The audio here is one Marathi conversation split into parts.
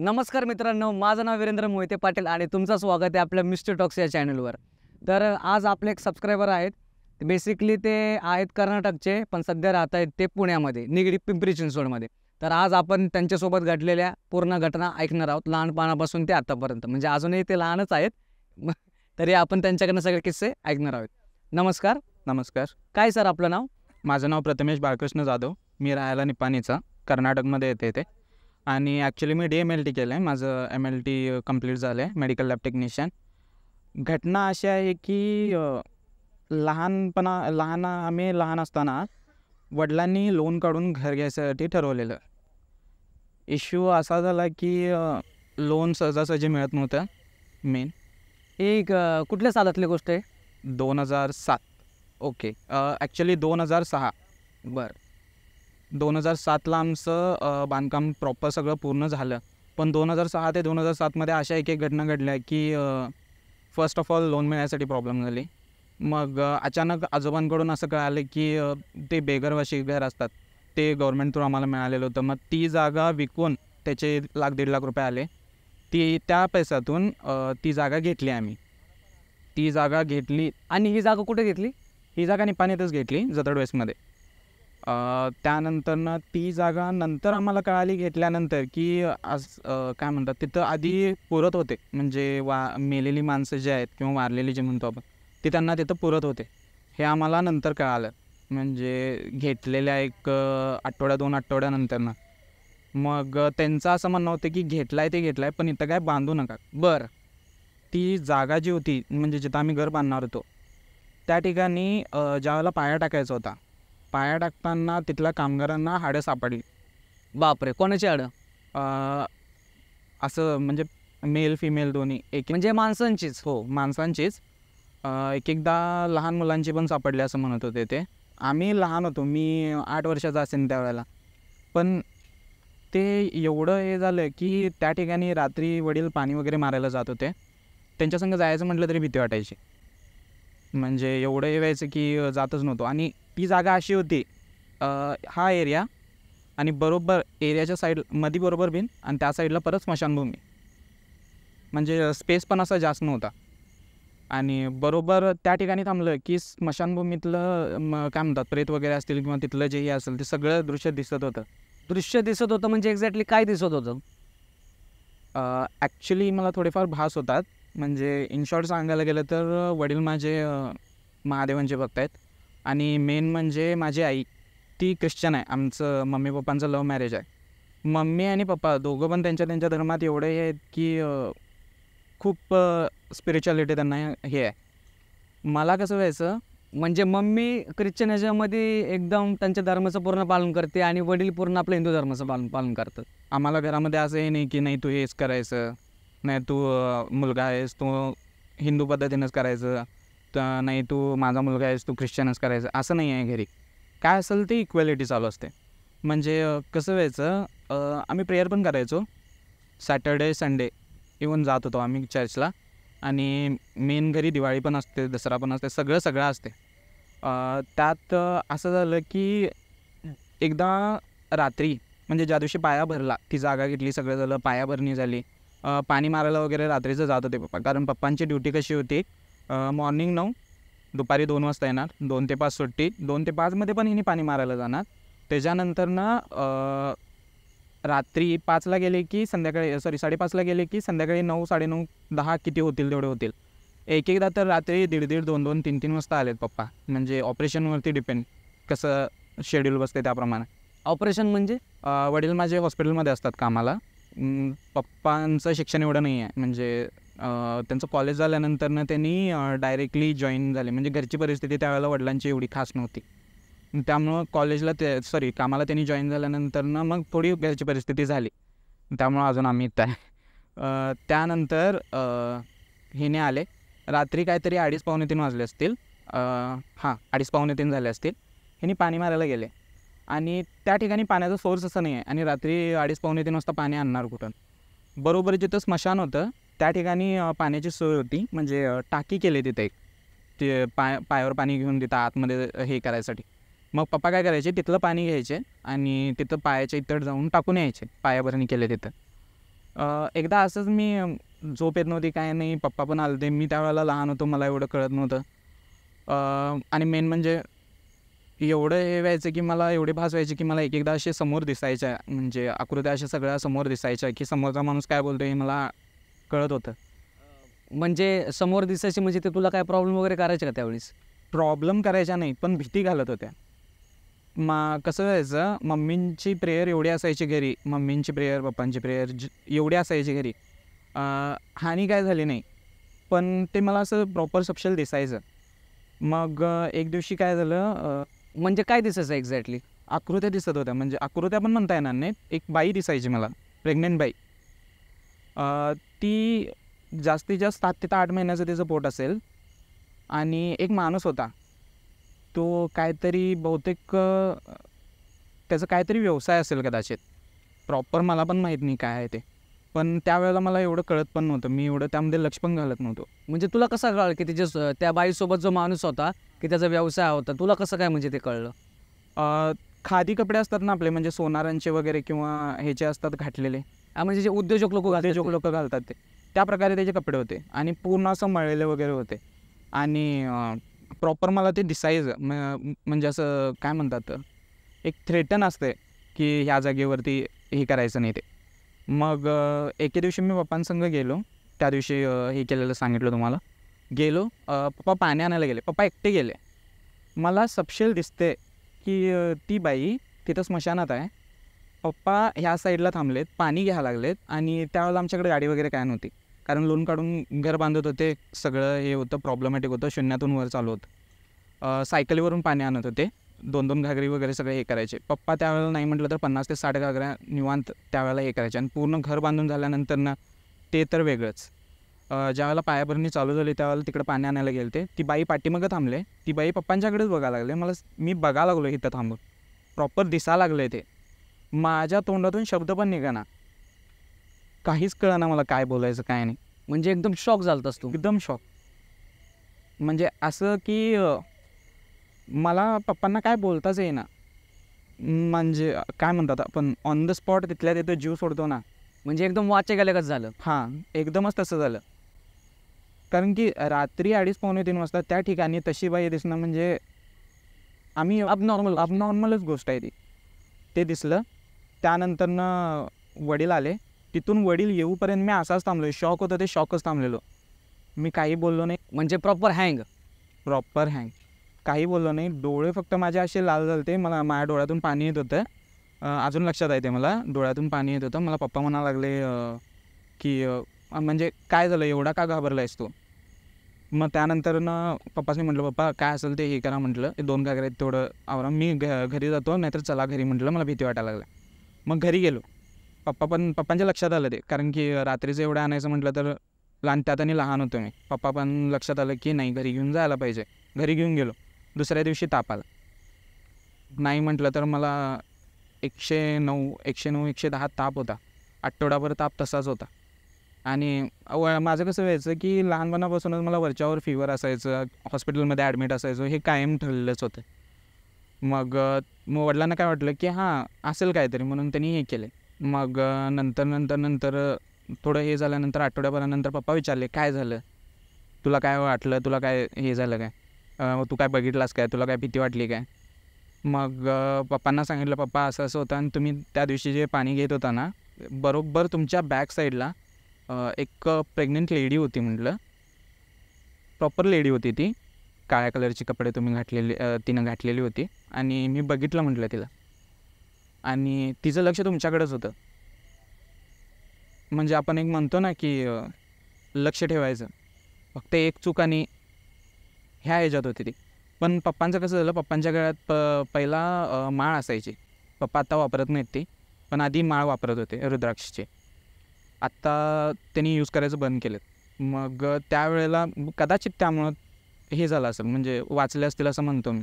नमस्कार मित्रांनो, माझं नाव वीरेंद्र मोहिते पाटील आणि तुमचं स्वागत आहे आपल्या मिस्टर टॉक्स या चॅनलवर. तर आज आपले एक सबस्क्रायबर आहेत. बेसिकली ते आहेत कर्नाटकचे, पण सध्या राहत आहेत ते पुण्यामध्ये, निगडी पिंपरी चिंचवडमध्ये. तर आज आपण त्यांच्यासोबत घडलेल्या पूर्ण घटना ऐकणार आहोत, लहानपणापासून ते आतापर्यंत. म्हणजे अजूनही ते लहानच आहेत, तरी आपण त्यांच्याकडनं सगळे किस्से ऐकणार आहोत. नमस्कार. नमस्कार. काय सर आपलं नाव? माझं नाव प्रथमेश बाळकृष्ण जाधव. मी राहायला निपाणीचा, कर्नाटकमध्ये येते ते. आणि ॲक्च्युली मी DMLT केलं आहे. माझं MLT कंप्लीट झालं आहे, मेडिकल लॅब टेक्निशियन. घटना अशी आहे की आम्ही लहान असताना वडिलांनी लोन काढून घर घ्यायसाठी ठरवलेलं. इश्यू असा झाला की लोन सहजासहजी मिळत नव्हतं. मेन एक कुठल्या सालातली गोष्ट आहे? 2007. Okay, actually 2006. बरं. 2007ला आमचं बांधकाम प्रॉपर सगळं पूर्ण झालं. पण 2006 ते 2007मध्ये अशा एक घटना घडल्या की फर्स्ट ऑफ ऑल लोन मिळण्यासाठी प्रॉब्लेम झाली. मग अचानक आजोबांकडून असं कळालं की ते बेघरवाशी घर असतात ते गव्हर्मेंट थ्रू आम्हाला मिळालेलं होतं. मग ती जागा विकून त्याचे ₹1,00,000-1,50,000 आले. त्या पैशातून ती जागा घेतली आम्ही. ती जागा घेतली. आणि ही जागा कुठे घेतली? ही जागा निपाणीतच घेतली, जतड वेस्टमध्ये. त्यानंतरनं ती जागा नंतर आम्हाला कळाली घेतल्यानंतर की आज काय म्हणतात, तिथं आधी पुरत होते. म्हणजे मेलेली माणसं जे आहेत किंवा वारलेली जे म्हणतो आपण, ते त्यांना तिथं पुरत होते. हे आम्हाला नंतर कळालं, म्हणजे घेतलेल्या एक आठवड्या 2 आठवड्यानंतरनं. मग त्यांचं असं म्हणणं होतं की घेतला आहे ते घेतला आहे, पण इथं काय बांधू नका. बरं. ती जागा जी होती, म्हणजे जिथं आम्ही घर बांधणार होतो, त्या ठिकाणी ज्यावेळेला पाया टाकायचा होता, पाया टाकताना तिथल्या कामगारांना हाडं सापडली. बापरे, कोणाची हाडं? असं म्हणजे मेल फिमेल दोन्ही. म्हणजे माणसांचीच? हो, माणसांचीच. एकदा लहान मुलांची पण सापडली असं म्हणत होते ते. आम्ही लहान होतो, मी 8 वर्षाचा असेल त्यावेळेला. पण ते एवढं हे झालं की त्या ठिकाणी रात्री वडील पाणी वगैरे मारायला जात होते. त्यांच्यासंग जायचं म्हटलं तरी भीती वाटायची. म्हणजे एवढं हे व्हायचं की जातच नव्हतो. आणि ती जागा अशी होती, हा एरिया आणि बरोबर एरियाच्या साईडमध्ये बरोबर बिन आणि त्या साईडला परत स्मशानभूमी. म्हणजे स्पेस पण असा जास्त नव्हता. आणि बरोबर त्या ठिकाणी थांबलं की स्मशानभूमीतलं काय म्हणतात, प्रेत वगैरे असतील किंवा तिथलं जेही असेल ते सगळं दृश्य दिसत होतं. दृश्य दिसत होतं म्हणजे एक्झॅक्टली काय दिसत होतं? ॲक्च्युली मला थोडेफार भास होतात. म्हणजे इन शॉर्ट सांगायला गेलं तर वडील माझे महादेवांचे भक्त आहेत. आणि मेन म्हणजे माझी आई, ती ख्रिश्चन आहे. आमचं मम्मी पप्पांचं लव्ह मॅरेज आहे. मम्मी आणि पप्पा दोघं पण त्यांच्या धर्मात एवढे हे आहेत की खूप स्पिरिच्युअलिटी त्यांना हे आहे. मला कसं व्हायचं, म्हणजे मम्मी ख्रिश्चन ह्याच्यामध्ये एकदम त्यांच्या धर्माचं पूर्ण पालन करते आणि वडील पूर्ण आपल्या हिंदू धर्माचं पालन करतात. आम्हाला घरामध्ये असं हे नाही की नाही तू हेच करायचं, नाही तू मुलगा आहेस तू हिंदू पद्धतीनंच करायचं, तर नाही तू माझा मुलगा आहेस तू ख्रिश्चनच करायचं, असं नाही आहे घरी. काय असेल ते इक्वॅलिटी चालू असते. म्हणजे कसं व्हायचं, आम्ही प्रेयर पण करायचो. सॅटर्डे संडे इवन जात होतो आम्ही चर्चला. आणि मेन घरी दिवाळी पण असते, दसरा पण असते, सगळं असते. त्यात असं झालं की एकदा रात्री, म्हणजे ज्या दिवशी पाया भरला, ती जागा घेतली, सगळं झालं, पायाभरणी झाली, पाणी मारायला वगैरे रात्रीचं जात होते पप्पा. कारण पप्पांची ड्युटी कशी होती, मॉर्निंग 9, दुपारी 2 वाजता येणार, 2 ते 5 सुट्टी, 2 ते 5मध्ये पण हिने पाणी मारायला जाणार. त्याच्यानंतरनं रात्री 5ला गेले की संध्याकाळी 5:30ला गेले की संध्याकाळी 9, 9:30, 10 किती होतील तेवढे होतील. एकदा तर रात्री 1:30, 2, 3 वाजता आलेत पप्पा. म्हणजे ऑपरेशनवरती डिपेंड, कसं शेड्यूल बसते त्याप्रमाणे. ऑपरेशन म्हणजे? वडील माझे हॉस्पिटलमध्ये असतात कामाला. पप्पांचं शिक्षण एवढं नाही आहे. म्हणजे त्यांचं कॉलेज झाल्यानंतरनं त्यांनी डायरेक्टली जॉईन झाले. म्हणजे घरची परिस्थिती त्यावेळेला वडिलांची एवढी खास नव्हती. त्यामुळं कामाला त्यांनी जॉईन झाल्यानंतरनं मग थोडी घरची परिस्थिती झाली. त्यामुळं अजून आम्ही इथं आहे. त्यानंतर हिने आले रात्री काहीतरी 2:30-2:45 वाजले असतील. 2:30-2:45 झाले असतील. हिने पाणी मारायला गेले आणि त्या ठिकाणी पाण्याचा सोर्स असं नाही आहे. आणि रात्री 2:30-2:45 वाजता पाणी आणणार कुठून? बरोबर जिथं स्मशान होतं त्या ठिकाणी पाण्याची सोय होती. म्हणजे टाकी केली तिथे एक, ते पायावर पाणी घेऊन तिथं आतमध्ये हे करायसाठी. मग पप्पा काय करायचे, तिथलं पाणी घ्यायचे आणि तिथं पायाच्या इतर जाऊन टाकून यायचे, पायाभरणी केले तिथं. एकदा असंच मी झोप येत नव्हती, काय नाही, पप्पा पण आले होते. मी त्यावेळेला लहान होतो, मला एवढं कळत नव्हतं. आणि मेन म्हणजे एवढं हे व्हायचं की मला एवढे भास व्हायचे की मला एक एकदा असे समोर दिसायच्या, म्हणजे आकृत्या अशा सगळ्या समोर दिसायच्या की समोरचा माणूस काय बोलतो हे मला कळत होतं. म्हणजे समोर दिसायची म्हणजे ते तुला काय प्रॉब्लेम वगैरे करायचे का त्यावेळेस? प्रॉब्लेम करायच्या नाही, पण भीती घालत होत्या. कसं व्हायचं, मम्मींची प्रेयर एवढी असायची घरी, मम्मींची प्रेयर, पप्पांची प्रेयर एवढी असायची घरी. हानी काय झाली नाही, पण ते मला असं प्रॉपर सपशेल दिसायचं. मग एक दिवशी काय झालं, म्हणजे काय दिसायचं एक्झॅक्टली? आकृत्या दिसत होत्या, म्हणजे आकृत्या पण म्हणता येणार नाही, एक बाई दिसायची मला, प्रेग्नेंट बाई. ती जास्तीत जास्त 7 ते 8 महिन्याचं तिचं पोट असेल. आणि एक माणूस होता, तो काहीतरी बहुतेक त्याचा काहीतरी व्यवसाय असेल कदाचित, प्रॉपर मला पण माहीत नाही काय आहे ते. पण त्यावेळेला मला एवढं कळत पण नव्हतं, मी एवढं त्यामध्ये लक्ष पण घालत नव्हतो. म्हणजे तुला कसं कळलं की त्या बाईसोबत जो माणूस होता की त्याचा व्यवसाय होता, तुला कसं काय म्हणजे ते कळलं? खादी कपडे असतात ना आपले, म्हणजे सोनारांचे वगैरे किंवा ह्याचे असतात घातलेले, म्हणजे जे उद्योजक लोक लोक घालतात ते, त्या प्रकारे त्याचे कपडे होते आणि पूर्ण असं मळलेले वगैरे होते. आणि प्रॉपर मला ते दिसायचं, म्हणजे असं काय म्हणतात, एक थ्रेटन असते की ह्या जागेवरती हे करायचं नाही ते. मग एके दिवशी मी पप्पांसंग गेलो, त्या दिवशी हे केलेलं सांगितलं तुम्हाला. गेलो, पप्पा पाणी आणायला गेले, पप्पा एकटे गेले. मला सपशेल दिसते की ती बाई तिथं स्मशानात आहे, पप्पा ह्या साईडला थांबलेत, पाणी घ्यायला लागलेत. आणि त्यावेळेला आमच्याकडे गाडी वगैरे काय नव्हती, कारण लोन काढून घर बांधत होते, सगळं हे होतं, प्रॉब्लेमॅटिक होतं, शून्यातून वर चालू होतं. सायकलीवरून पाणी आणत होते, 2-2 घागरी वगैरे सगळे हे करायचे. पप्पा त्यावेळेला नाही म्हटलं तर 50 ते 60 घागऱ्या निवांत त्यावेळेला हे करायचे. आणि पूर्ण घर बांधून झाल्यानंतर ना ते तर वेगळंच. ज्यावेळेला पायाभरणी चालू झाली त्यावेळेला तिकडे पाणी आणायला गेले ते, ती बाई पाठीमागं थांबले, ती बाई पप्पांच्याकडेच बघायला लागले. मी बघायला लागलो इथं थांबून, प्रॉपर दिसायला लागलं ते. माझ्या तोंडातून शब्द पण निघाना, काहीच कळना मला काय बोलायचं काय नाही. म्हणजे एकदम शॉक झालतास तू? एकदम शॉक. म्हणजे असं की मला पप्पांना काय बोलताच येईना, म्हणजे काय म्हणतात आपण ऑन द स्पॉट तिथल्या तिथं जीव सोडतो ना, म्हणजे एकदम वाचे गेल्यागत झालं. हां, एकदमच तसं झालं. कारण की रात्री 2:30-3 वाजता त्या ठिकाणी तशी बाई दिसणं म्हणजे आम्ही अबनॉर्मलच गोष्ट आहे ती. ते दिसलं. त्यानंतरनं वडील आले, तिथून वडील येऊपर्यंत मी असाच थांबलो, शॉक होतं ते, शॉकच थांबलेलो. मी काही बोललो नाही. म्हणजे प्रॉपर हँग. काही बोललो नाही. डोळे फक्त माझे असे लाल झालते, माझ्या डोळ्यातून पाणी येत होतं. अजून लक्षात आहे ते, मला डोळ्यातून पाणी येत होतं. मला पप्पा म्हणायला लागले की म्हणजे काय झालं, एवढा का घाबरला आहेस तू? मग त्यानंतरनं पप्पाने म्हटलं, पप्पा काय असेल ते हे करा म्हटलं, 2 घागरे आहेत तेवढं आवरा, मी घरी जातो, नाहीतर चला घरी म्हटलं, मला भीती वाटायला लागला. मग घरी गेलो. पप्पांच्या लक्षात आलं ते, कारण की रात्रीचं एवढं आणायचं म्हटलं तर त्यात आणि लहान होतो मी. पप्पा पण लक्षात आलं की नाही, घरी घेऊन जायला पाहिजे. घरी घेऊन गेलो. दुसऱ्या दिवशी ताप आला. नाही म्हटलं तर मला 109, 110 ताप होता. आठवडाभर ताप तसाच होता. आणि माझं कसं व्हायचं की लहानपणापासूनच मला वरच्यावर फीवर असायचं, हॉस्पिटलमध्ये ॲडमिट असायचो, हे कायम ठरलेलंच होतं. मग वडिलांना काय वाटलं की हां असेल काहीतरी, म्हणून त्यांनी हे केले. मग नंतर थोडं हे झाल्यानंतर आठवड्याभरानंतर पप्पा विचारले, काय झालं, तुला काय वाटलं, तुला काय हे झालं काय, तू काय बघितलास काय, तुला काय भीती वाटली काय? मग पप्पांना सांगितलं, पप्पा असं असं होतं, आणि तुम्ही त्या दिवशी जे पाणी घेत होता ना, बरोबर तुमच्या बॅक साईडला एक प्रेग्नेंट लेडी होती म्हटलं, प्रॉपर लेडी होती ती, काळ्या कलरचे कपडे तिनं घातलेली होती, आणि मी बघितलं म्हटलं तिला, आणि तिचं लक्ष तुमच्याकडेच होतं. म्हणजे आपण एक म्हणतो ना की लक्ष ठेवायचं, फक्त एक चूक आणि ह्या ह्याच्यात होती ती. पण पप्पांचं कसं झालं, पप्पांच्या गळ्यात पहिला माळ असायची, पप्पा आत्ता वापरत नाहीत ती, पण आधी माळ वापरत होते रुद्राक्षचे. आत्ता त्यांनी यूज करायचं बंद केलं. मग त्यावेळेला कदाचित त्यामुळं हे झालं असेल, म्हणजे वाचले असतील असं म्हणतो मी.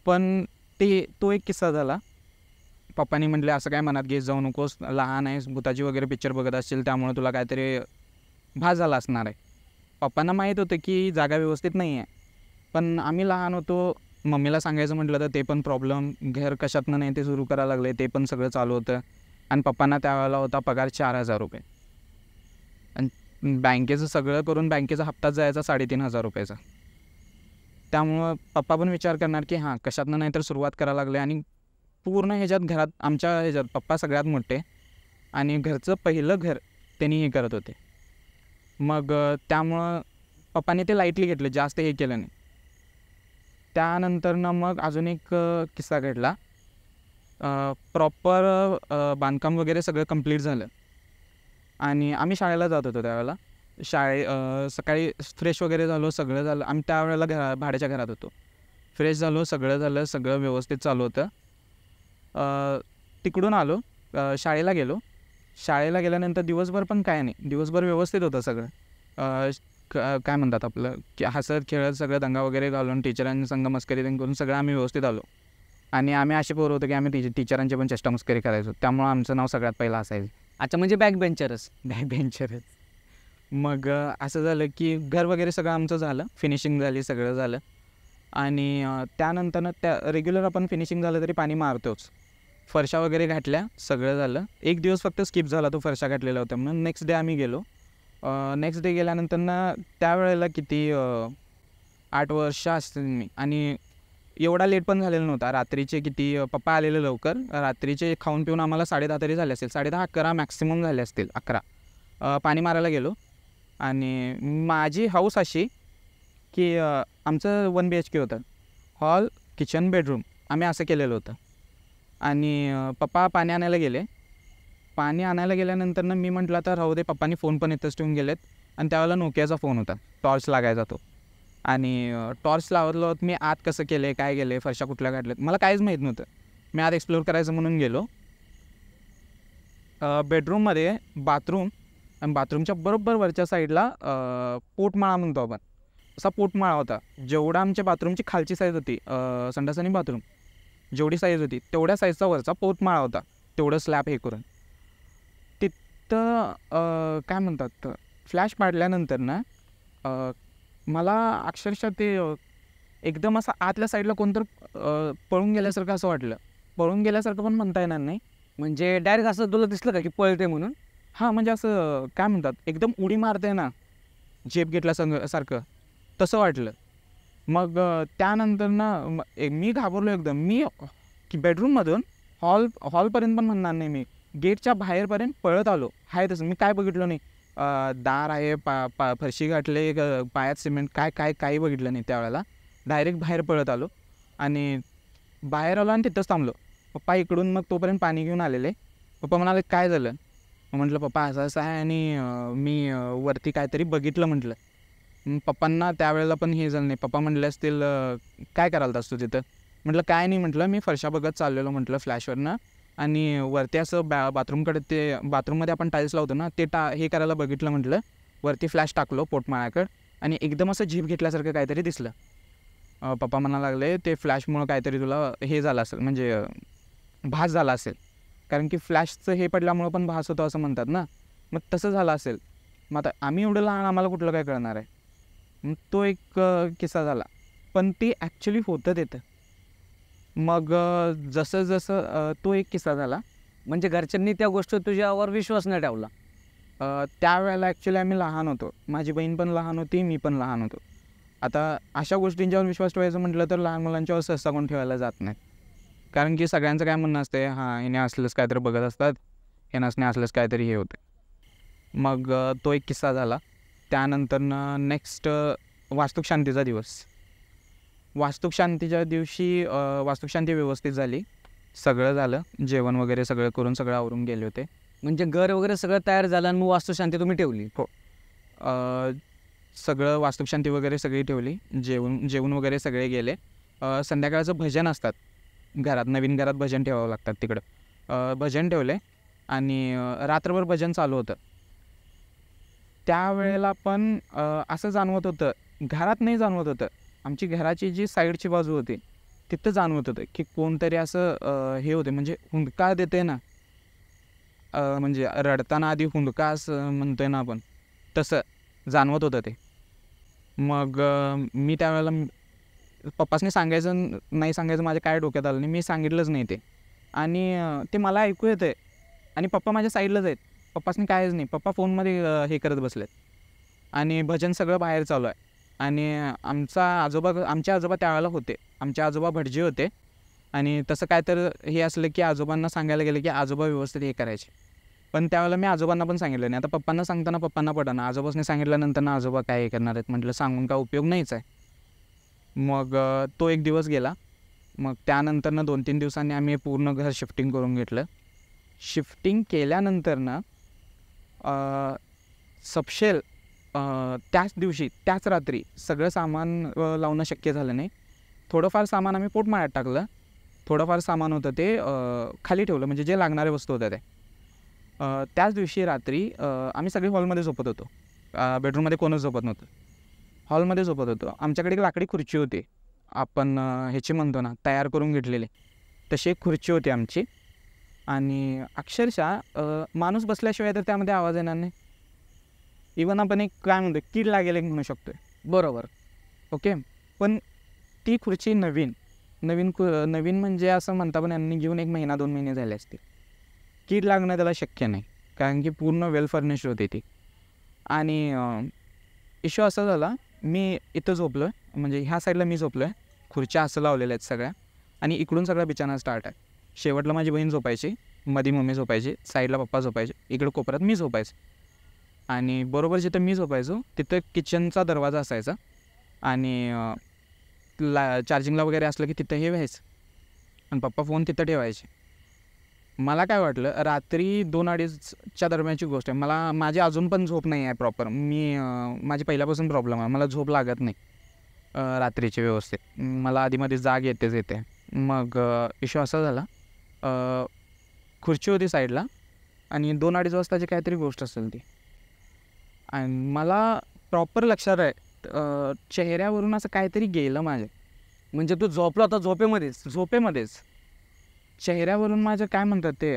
पण तो एक किस्सा झाला. पप्पांनी म्हटले, असं काय मनात घेत जाऊ नकोस, लहान आहेस, भूताची वगैरे पिक्चर बघत असतील, त्यामुळे तुला काहीतरी भास झाला असणार आहे. पप्पांना माहीत होतं की जागा व्यवस्थित नाही आहे, पण आम्ही लहान होतो. मम्मीला सांगायचं म्हटलं तर ते पण प्रॉब्लेम, घर कशातनं नाही ते सुरू करायला लागले, ते पण सगळं चालू होतं. आणि पप्पांना त्यावेळेला होता पगार 4,000 रुपये. आणि बँकेचं सगळं करून बँकेचा हप्ताच जायचा 3,500 रुपयाचा. त्यामुळं पप्पा पण विचार करणार की हां कशातनं नाही तर सुरुवात करायला लागले. आणि पूर्ण ह्याच्यात घरात आमच्या ह्याच्यात पप्पा सगळ्यात मोठे आणि घरचं पहिलं घर त्यांनी हे करत होते. मग त्यामुळं पप्पाने ते लाईटली घेतलं, जास्त हे केलं नाही. त्यानंतरनं मग अजून एक किस्सा घडला. प्रॉपर बांधकाम वगैरे सगळं कंप्लीट झालं आणि आम्ही शाळेला जात होतो त्यावेळेला. सकाळी फ्रेश वगैरे झालो, सगळं झालं. आम्ही त्यावेळेला भाड्याच्या घरात होतो. फ्रेश झालो, सगळं झालं, सगळं व्यवस्थित चालू होतं. तिकडून आलो, शाळेला गेलो. शाळेला गेल्यानंतर दिवसभर पण काय नाही, दिवसभर व्यवस्थित होतं सगळं. काय म्हणतात आपलं की हसत खेळत सगळं दंगा वगैरे घालून टीचरांसंग मस्करी करून सगळं आम्ही व्यवस्थित आलो. आणि आम्ही असे पोरं होतो की आम्ही टीचरांची पण चेष्टा मस्करी करायचो. त्यामुळं आमचं नाव सगळ्यात पहिलं असायचं. अच्छा, म्हणजे बॅक बेंचरच. बॅक बेंचरच. मग असं झालं की घर वगैरे सगळं आमचं झालं, फिनिशिंग झाली, सगळं झालं. आणि त्यानंतरनं त्या रेग्युलर आपण फिनिशिंग झालं तरी पाणी मारतोच. फरशा वगैरे घातल्या, सगळं झालं. एक दिवस फक्त स्किप झाला, तो फरशा घातलेला होता म्हणून. नेक्स्ट डे आम्ही गेलो. नेक्स्ट डे गेल्यानंतरनं त्यावेळेला किती 8 वर्ष असतील मी. आणि एवढा लेट पण झालेला नव्हता. रात्रीचे किती पप्पा आलेले लवकर, रात्रीचे खाऊन पिऊन आम्हाला 10:30 तरी झाले असतील, 10:30 11 मॅक्सिमम झाले असतील, 11. पाणी मारायला गेलो. आणि माझी हाऊस अशी की आमचं 1 BHK होतं. हॉल, किचन, बेडरूम आम्ही असं केलेलं होतं. आणि पप्पा पाणी आणायला गेले. पाणी आणायला गेल्यानंतरनं मी म्हटलं आता राहू दे, पप्पांनी फोन पण इथंच ठेवून गेलेत. आणि त्यावेळेला नोकियाचा फोन होता, टॉर्च लागायचा तो. आणि टॉर्च लावत मी आत कसं केलं आहे, काय केलं आहे, फरशा कुठल्या काढल्यात मला काहीच माहीत नव्हतं. मी आत एक्सप्लोर करायचं म्हणून गेलो. बेडरूममध्ये बाथरूम आणि बाथरूमच्या बरोबर वरच्या साईडला पोटमाळा म्हणतो आपण, असा पोटमाळा होता. जेवढा आमच्या बाथरूमची खालची साईज होती, संडास आणि बाथरूम जेवढी साईज होती तेवढ्या साईजचा वरचा पोटमाळा होता, तेवढं स्लॅब हे करून. तिथं काय म्हणतात, फ्लॅश पाडल्यानंतर ना मला अक्षरशः ते एकदम असं आतल्या साईडला कोणतं पळून गेल्यासारखं असं वाटलं. पळून गेल्यासारखं पण म्हणता येणार नाही, म्हणजे डायरेक्ट असं तुला दिसलं का की पळते म्हणून? हां, म्हणजे असं काय म्हणतात, एकदम उडी मारते ना झेप घेतल्यासारखं तसं वाटलं. मग त्यानंतर ना मी घाबरलो एकदम. मी की बेडरूममधून हॉलपर्यंत पण म्हणणार नाही, मी गेटच्या बाहेरपर्यंत पळत आलो. आहे तसं मी काय बघितलं नाही. दार आहे, फरशी गाठले, पायात सिमेंट, काही बघितलं नाही त्यावेळेला. डायरेक्ट बाहेर पळत आलो आणि बाहेर आलो आणि तिथंच थांबलो. पप्पा इकडून मग तोपर्यंत पाणी घेऊन आलेले. पप्पा म्हणाले काय झालं? म्हटलं पप्पा असं असं आहे आणि मी वरती काहीतरी बघितलं म्हटलं. पप्पांना त्यावेळेला पण हे झालं नाही. पप्पा म्हटले असतील काय करायला असतो तिथं? म्हटलं काय नाही, म्हटलं मी फरशा बघत चाललेलो म्हटलं फ्लॅशवरनं. आणि वरती असं बाथरूमकडे ते बाथरूममध्ये आपण टाईल्स लावतो ना, ते हे करायला बघितलं म्हटलं. वरती फ्लॅश टाकलो पोटमाळ्याकडं आणि एकदम असं झीप घेतल्यासारखं काहीतरी दिसलं. पप्पा म्हणायला लागले ते फ्लॅशमुळं काहीतरी तुला हे झालं असेल, म्हणजे भास झाला असेल. कारण की फ्लॅशचं हे पडल्यामुळं पण भास होतो असं म्हणतात ना, मग तसं झालं असेल. मग आता आम्ही एवढं लहान, आम्हाला कुठलं काय कळणार आहे. मग तो एक किस्सा झाला, पण ते ॲक्च्युली होतं तिथं. मग जसं जसं तो एक किस्सा झाला. म्हणजे घरच्यांनी त्या गोष्टीत तुझ्यावर विश्वास नाही ठेवला? त्यावेळेला ॲक्च्युली आम्ही लहान होतो, माझी बहीण पण लहान होती, मी पण लहान होतो. आता अशा गोष्टींच्यावर विश्वास ठेवायचं म्हटलं तर लहान मुलांच्यावर सहसा कोण ठेवायला जात नाही. कारण की सगळ्यांचं काय म्हणणं असते, हां ह्याने असलंच काहीतरी बघत असतात, हे नसणे असलंच काहीतरी हे होतं. मग तो एक किस्सा झाला. त्यानंतरनं नेक्स्ट वास्तुशांतीचा दिवस. वास्तुशांतीच्या दिवशी वास्तुशांती व्यवस्थित झाली, सगळं झालं, जेवण वगैरे सगळं करून सगळं आवरून गेले होते. म्हणजे घर वगैरे सगळं तयार झालं आणि मग वास्तुशांती तुम्ही ठेवली? हो, सगळं वास्तुशांती वगैरे सगळी ठेवली, जेवण वगैरे सगळे गेले. संध्याकाळचं भजन असतात घरात, नवीन घरात भजन ठेवावं लागतात तिकडं. भजन ठेवले आणि रात्रभर भजन चालू होतं. त्यावेळेला पण असं जाणवत होतं, घरात नाही जाणवत होतं, आमची घराची जी साईडची बाजू होती तिथं जाणवत होतं की कोणतरी असं हे होते, म्हणजे हुंदका देते ना, म्हणजे रडताना आधी हुंदका असं म्हणतोय ना आपण, तसं जाणवत होतं ते. मग मी त्यावेळेला पप्पासनी सांगायचं नाही सांगायचं माझ्या काय डोक्यात आलं नाही, मी सांगितलंच नाही ते. आणि ते मला ऐकू येतं आणि पप्पा माझ्या साईडलाच आहेत. पप्पासनी कायच नाही. पप्पा फोनमध्ये हे करत बसलेत आणि भजन सगळं बाहेर चालू आहे. आणि आमचे आजोबा त्यावेळेला होते. आमचे आजोबा भटजी होते आणि तसं काय तर हे असलं की आजोबांना सांगायला गेलं की आजोबा व्यवस्थित हे करायचे. पण त्यावेळेला मी आजोबांना पण सांगितलं नाही. आता पप्पांना सांगताना पप्पांना पडना, आजोबांनी सांगितल्यानंतर ना आजोबा काय हे करणार आहेत. म्हटलं सांगून काय उपयोग नाहीच आहे. मग तो एक दिवस गेला. मग त्यानंतर 2-3 दिवसांनी आम्ही पूर्ण घर शिफ्टिंग करून घेतलं. शिफ्टिंग केल्यानंतर ना सपशेल त्याच दिवशी त्याच रात्री सगळं सामान लावणं शक्य झालं नाही. थोडंफार सामान आम्ही पोटमाळ्यात टाकलं. थोडंफार सामान होतं ते खाली ठेवलं, म्हणजे जे लागणारे वस्तू होत्या ते. त्याच दिवशी रात्री आम्ही सगळे हॉलमध्ये झोपत होतो. बेडरूममध्ये कोणच झोपत नव्हतं. हॉलमध्ये झोपत होतो. आमच्याकडे एक लाकडी खुर्ची होती. आपण ह्याची म्हणतो ना, तयार करून घेतलेली तशी एक खुर्ची होती आमची. आणि अक्षरशः माणूस बसल्याशिवाय तर त्यामध्ये आवाज येणार नाही. इवन आपण एक काय म्हणतो, कीड लागेल एक म्हणू शकतो. बरोबर. ओके. पण ती खुर्ची नवीन म्हणजे असं म्हणता, पण यांनी घेऊन 1 महिना 2 महिने झाले असतील. कीड लागणं त्याला शक्य नाही, कारण की पूर्ण वेल फर्निश्ड होती ती. आणि इश्यू असा झाला, मी इथं झोपलो आहे, म्हणजे ह्या साईडला मी झोपलो आहे. खुर्च्या असं लावलेल्या आहेत सगळ्या आणि इकडून सगळा बिछाना स्टार्ट आहे. शेवटला माझी बहीण झोपायची, मध्ये मम्मी झोपायची, साईडला पप्पा झोपायचे, इकडं कोपऱ्यात मी झोपायचं. आणि बरोबर जिथं मी झोपायचो तिथं किचनचा दरवाजा असायचा आणि चार्जिंगला वगैरे असलं की तिथं हे व्हायचं आणि पप्पा फोन तिथं ठेवायचे. मला काय वाटलं, रात्री 2-2:30च्या दरम्यानची गोष्ट आहे. माझी अजून पण झोप नाही आहे प्रॉपर. माझी पहिल्यापासून प्रॉब्लेम आहे, मला झोप लागत नाही रात्रीची व्यवस्थित. मला आधीमध्ये जाग येते. मग इश्यू असा झाला, खुर्ची होती साईडला आणि 2-2:30 वाजताची काहीतरी गोष्ट असेल ती. आणि मला प्रॉपर लक्षात आहे, चेहऱ्यावरून असं काहीतरी गेलं माझ्या. म्हणजे तू झोपला होता झोपेमध्येच चेहऱ्यावरून माझं काय म्हणतात ते,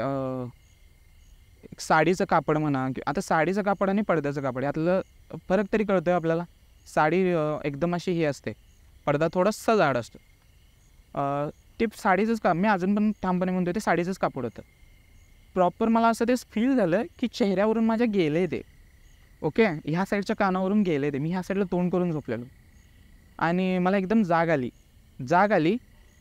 एक साडीचं कापड म्हणा, आता साडीचं कापड आणि पडद्याचं कापड यातलं फरक तरी कळतो आहे आपल्याला. साडी एकदम अशी ही असते, पडदा थोडासा जाड असतो. ते साडीचंच मी अजून पण ठामपणे म्हणतो ते साडीचंच कापड होतं. प्रॉपर मला असं ते फील झालं की चेहऱ्यावरून माझ्या गेले ते. ओके, ह्या साईडच्या कानावरून गेले ते. मी ह्या साईडला तोंड करून झोपलेलो आणि मला एकदम जाग आली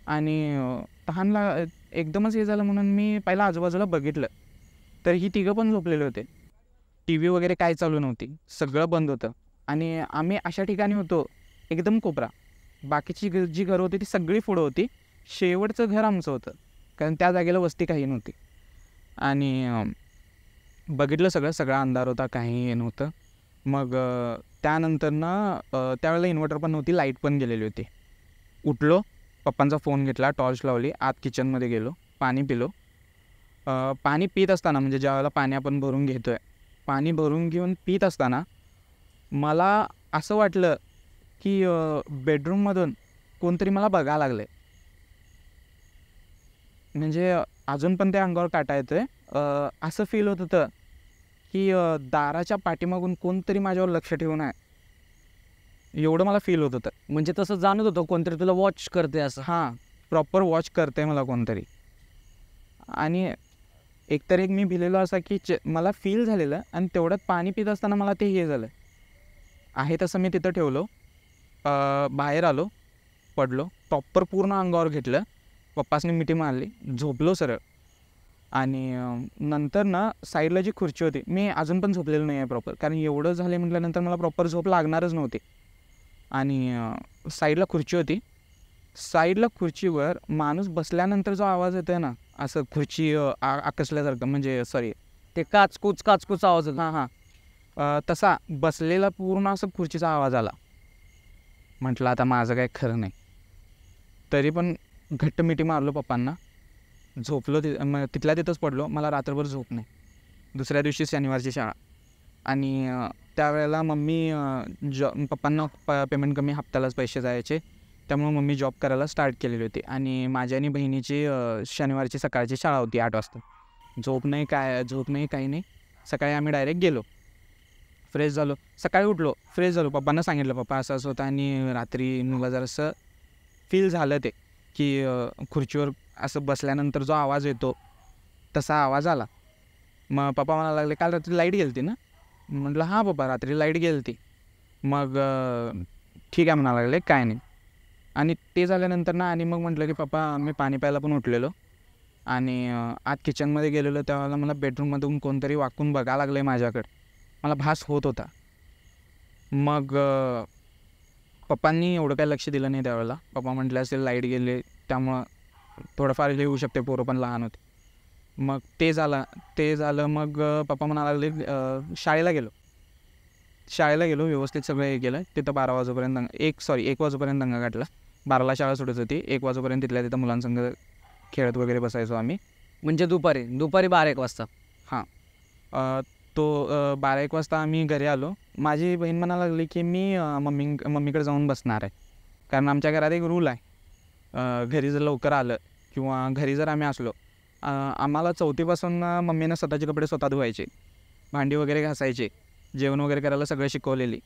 आणि तहानला एकदमच हे झालं म्हणून मी पहिला आजूबाजूला बघितलं तर ही तिघं पण झोपलेले होते. TV वगैरे काय चालू नव्हती, सगळं बंद होतं. आणि आम्ही अशा ठिकाणी होतो एकदम कोपरा. बाकीची जी घरं होती ती सगळी पुढं होती. शेवटचं घर आमचं होतं, कारण त्या जागेला वस्ती काही नव्हती. आणि बघितलं सगळा अंधार होता, काही हे नव्हतं. मग त्यानंतरनं त्यावेळेला इन्व्हर्टर पण नव्हती, लाईट पण गेलेली होती. उठलो, पप्पांचा फोन घेतला, टॉर्च लावली, आत किचनमध्ये गेलो, पाणी पिलो. पाणी पित असताना, म्हणजे ज्यावेळेला पाणी आपण भरून घेतो आहे, पाणी भरून घेऊन पित असताना मला असं वाटलं की बेडरूममधून कोणतरी मला बघायला लागलं. म्हणजे अजून पण ते अंगावर काटा येतो आहे. असं फील होत होतं की दाराच्या पाठीमागून कोणतरी माझ्यावर लक्ष ठेवून आहे, एवढं मला फील होत होतं. म्हणजे तसं जाणत होतं कोणतरी तुला वॉच करते असं. हां, प्रॉपर वॉच करते मला कोणतरी. आणि एकतर एक मी भिलेलो असा की मला फील झालेलं आणि तेवढ्यात पाणी पित असताना मला ते हे झालं आहे. तसं मी तिथं ठेवलो, बाहेर आलो, पडलो, प्रॉपर पूर्ण अंगावर घेतलं, पप्पासनी मिठी मारली, झोपलो सरळ. आणि नंतर ना साईडला जी खुर्ची होती, मी अजून पण झोपलेलो नाही आहे प्रॉपर, कारण एवढं झालं म्हटल्यानंतर मला प्रॉपर झोप लागणारच नव्हती. आणि साईडला खुर्ची होती, साईडला खुर्चीवर माणूस बसल्यानंतर जो आवाज येतो आहे ना, असं खुर्ची आकसल्यासारखं, म्हणजे सॉरी ते काचकूच आवाज होता. हां, तसा बसलेला पूर्ण असं खुर्चीचा आवाज आला. म्हटलं आता माझं काय खरं नाही. तरी पण घट्ट मिठी मारलो पप्पांना, झोपलो. तिथल्या तिथंच पडलो. मला रात्रभर झोप नाही. दुसऱ्या दिवशी शनिवारची शाळा. आणि त्यावेळेला मम्मी पप्पांना पेमेंट कमी, हप्त्यालाच पैसे जायचे, त्यामुळे मम्मी जॉब करायला स्टार्ट केलेली होती. आणि माझ्या आणि बहिणीची शनिवारची सकाळची शाळा होती 8 वाजता. झोप नाही काही नाही. सकाळी आम्ही डायरेक्ट गेलो, फ्रेश झालो, सकाळी उठलो, फ्रेश झालो, पप्पांना सांगितलं पप्पा असं असं होतं. आणि रात्री मला जरासं फील झालं ते की खुर्चीवर असं बसल्यानंतर जो आवाज येतो तसा आवाज आला. मग पप्पा म्हणायला लागले काल रात्री लाईट गेली ना. म्हटलं हां पप्पा रात्री लाईट गेली. मग ठीक आहे म्हणायला लागले काय नाही. आणि ते झाल्यानंतर ना आणि मग म्हटलं की पप्पा मी पाणी प्यायला पण उठलेलो आणि आत किचनमध्ये गेलेलो त्यावेळेला मला बेडरूममधून कोणतरी वाकून बघायला लागलं आहे माझ्याकडे. मला भास होत होता. मग पप्पांनी एवढं काही लक्ष दिलं नाही त्यावेळेला. पप्पा म्हटले असेल लाईट गेले त्यामुळं थोडंफार हे होऊ शकते, पोरं पण लहान होते. मग ते झालं मग पप्पा म्हणायला लागले शाळेला गेलो व्यवस्थित सगळं हे केलं. तिथं 12 वाजेपर्यंत 1 वाजेपर्यंत दंगा काढला. 12ला शाळा सुटत होती. 1 वाजेपर्यंत तिथल्या तिथं मुलांसंग खेळत वगैरे बसायचो आम्ही. म्हणजे दुपारी 12-1 वाजता. हां. तो 12-1 वाजता आम्ही घरी आलो. माझी बहीण म्हणायला लागली की मी मम्मीकडे जाऊन बसणार आहे. कारण आमच्या घरात एक रूल आहे, घरी जर लवकर आलं किंवा घरी जर आम्ही असलो आम्हाला 4थीपासून मम्मीनं स्वतःचे कपडे स्वतः धुवायचे, भांडी वगैरे घासायचे, जेवण वगैरे करायला सगळं शिकवलेली.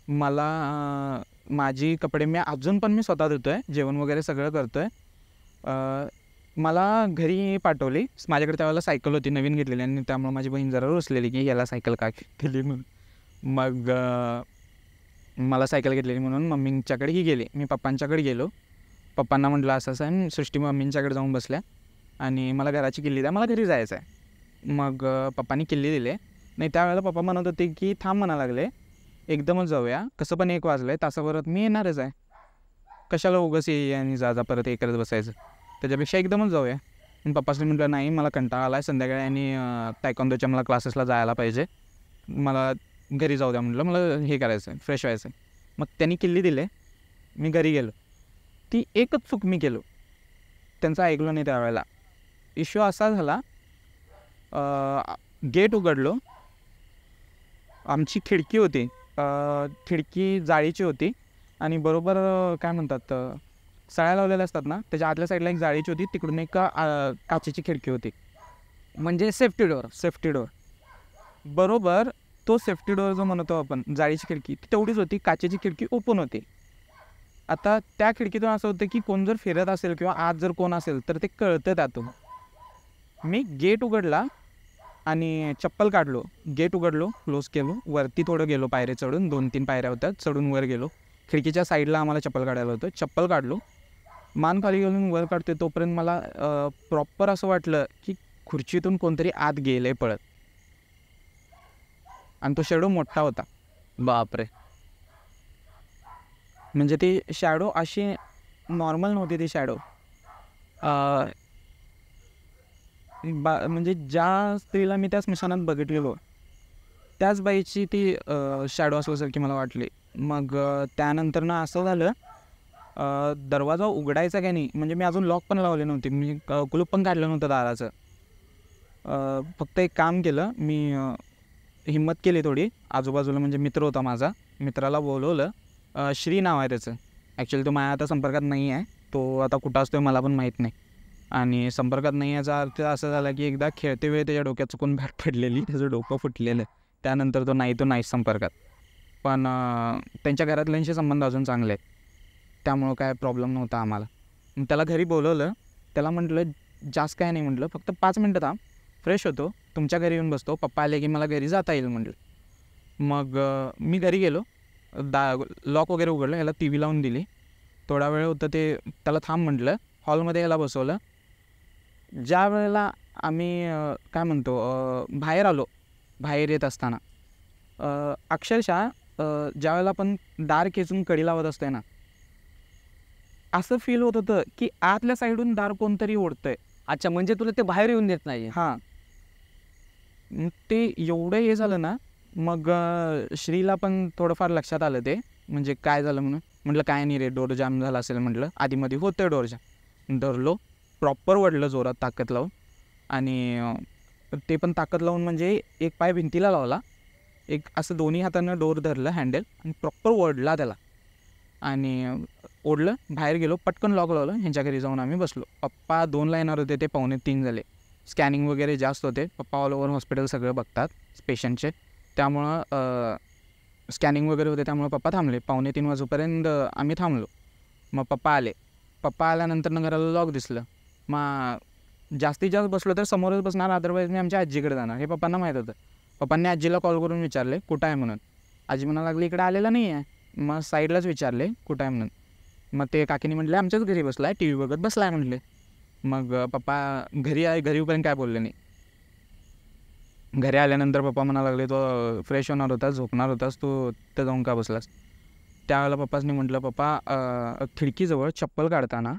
मला माझी कपडे अजून पण मी स्वतः धुतो आहे, जेवण वगैरे सगळं करतो आहे. मला घरी पाठवली. माझ्याकडे त्यावेळेला सायकल होती नवीन घेतलेली आणि त्यामुळे माझी बहीण जरा रुसलेली की याला सायकल का घेतली म्हणून. मग मला सायकल घेतलेली म्हणून मम्मींच्याकडे ही गेली. मी पप्पांच्याकडे गेलो. पप्पांना म्हटलं असं असं आणि सृष्टी मम्मींच्याकडे जाऊन बसल्या आणि मला घराची किल्ली द्या, मला घरी जायचं आहे. मग पप्पांनी किल्ली दिले. नाही त्यावेळेला पप्पा म्हणत होते की थांब म्हणा लागले, एकदमच जाऊया, कसं पण 1 वाजलं आहे, तासाभरात मी येणारच आहे, कशाला उगाच ये आणि जा परत हे करत बसायचं, त्याच्यापेक्षा एकदमच जाऊया. पण पप्पासने म्हटलं नाही मला कंटाळा आला आहे संध्याकाळी आणि तायक्वांदोच्या मला क्लासेसला जायला पाहिजे, मला घरी जाऊ द्या. म्हटलं मला हे करायचं आहे, फ्रेश व्हायचं आहे. मग त्यांनी किल्ली दिले. मी घरी गेलो. ती एकच चूक मी केलो, त्यांचं ऐकलं नाही त्यावेळेला. इश्यू असा झाला, गेट उघडलो, आमची खिडकी होती, खिडकी जाळीची होती आणि बरोबर काय म्हणतात सळ्या लावलेल्या असतात ना, त्याच्या आतल्या साईडला एक जाळीची होती, तिकडून एक काचेची खिडकी होती, म्हणजे सेफ्टी डोअर. बरोबर तो सेफ्टी डोअर जो म्हणतो आपण, जाळीची खिडकी ती तेवढीच होती, काचेची खिडकी ओपन होती. आता त्या खिडकीतून असं होतं की कोण जर फिरत असेल किंवा आत जर कोण असेल तर ते कळतं त्यातून. मी गेट उघडला आणि चप्पल काढलो, गेट उघडलो, क्लोज केलो, वरती थोडं गेलो, पायऱ्या चढून 2-3 पायऱ्या होत्या, चढून वर गेलो. खिडकीच्या साईडला आम्हाला चप्पल काढायला होतं, चप्पल काढलो, मान खाली घालून वर काढते तोपर्यंत मला प्रॉपर असं वाटलं की खुर्चीतून कोणतरी आत गेलं आहे पळत. आणि तो शॅडो मोठा होता. बापरे. म्हणजे ती शॅडो अशी नॉर्मल नव्हती. ती शॅडो म्हणजे ज्या स्त्रीला मी त्या स्मशानात बघितलेलो त्याच बाईची ती शॅडो असल्यासारखी मला वाटली. मग त्यानंतर ना असं झालं, दरवाजा उघडायचा काय नाही, म्हणजे मी अजून लॉक पण लावले नव्हते, मी कुलूप पण काढलं नव्हतं दाराचं. फक्त एक काम केलं मी, हिंमत केली थोडी, आजूबाजूला म्हणजे मित्र होता माझा, मित्राला बोलवलं. श्री नाव आहे त्याचं. ॲक्च्युली तो माझ्या आता संपर्कात नाही आहे, तो आता कुठं असतो मला पण माहीत नाही. आणि संपर्कात नाही याचा अर्थ असा झाला की एकदा खेळते वेळी त्याच्या डोक्यात चुकून बॅट पडलेली, त्याचं डोकं फुटलेलं. त्यानंतर तो नाही संपर्कात. पण त्यांच्या घरातल्यांशी संबंध अजून चांगले आहेत, त्यामुळं काय प्रॉब्लेम नव्हता आम्हाला. मग त्याला घरी बोलवलं. त्याला म्हटलं जास्त काय नाही, म्हटलं फक्त 5 मिनटं थांब, फ्रेश होतो, तुमच्या घरी येऊन बसतो, पप्पा आले की मला घरी जाता येईल म्हटलं. मग मी घरी गेलो, लॉक वगैरे उघडलं, याला टी व्ही लावून दिली. थोडा वेळ होतं ते, त्याला थांब म्हटलं, हॉलमध्ये याला बसवलं. ज्या वेळेला आम्ही काय म्हणतो बाहेर आलो, बाहेर येत असताना अक्षरशः ज्या वेळेला आपण दार खेचून कडी लावत असतोय ना, असं फील होत होतं की आतल्या साईडून दार कोणतरी ओढतंय. अच्छा, म्हणजे तुला ते बाहेर येऊन देत नाही. हां, ते एवढं हे झालं ना. मग श्रीला पण थोडंफार लक्षात आलं ते, म्हणजे काय झालं म्हणून. म्हटलं काय नाही रे, डोर जाम झाला असेल म्हटलं, आधीमध्ये होतं डोर जाम. धरलो, प्रॉपर वडलं जोरात ताकद लावून, आणि ते पण ताकद लावून म्हणजे एक पाय भिंतीला लावला, एक असं दोन्ही हातानं डोर धरलं हँडल आणि प्रॉपर ओढला त्याला, आणि ओढलं, बाहेर गेलो, पटकन लॉक लावलं. ह्यांच्या घरी जाऊन आम्ही बसलो. पप्पा 2ला येणार होते, ते 2:45 झाले. स्कॅनिंग वगैरे जास्त होते, पप्पा ऑल ओव्हर हॉस्पिटल सगळं बघतात पेशंटचे, त्यामुळं स्कॅनिंग वगैरे होते, त्यामुळे पप्पा थांबले. 2:45 वाजेपर्यंत आम्ही थांबलो. मग पप्पा आले. पप्पा आल्यानंतर घराला लॉक दिसलं. मग जास्तीत जास्त बसलो तर समोरच बसणार, अदरवाईज मी आमच्या आजीकडे जाणार. हे पप्पांना माहीत होतं. पप्पांनी आजीला कॉल करून विचारले कुठं आहे म्हणून. आजी म्हणायला लागली इकडे आलेला नाही आहे. मग साईडलाच विचारले कुठं आहे म्हणून. मग ते काकीने म्हटले आमच्याच घरी बसला आहे, टी व्ही बघत बसला आहे म्हटले. मग पप्पा घरी येऊपर्यंत काय बोलले नाही. घरी आल्यानंतर पप्पा म्हणायला लागले तो फ्रेश होणार होतास, झोपणार होतास, तू तिथं जाऊन का बसलास. त्यावेळेला पप्पासनी म्हटलं पप्पा खिडकीजवळ चप्पल काढताना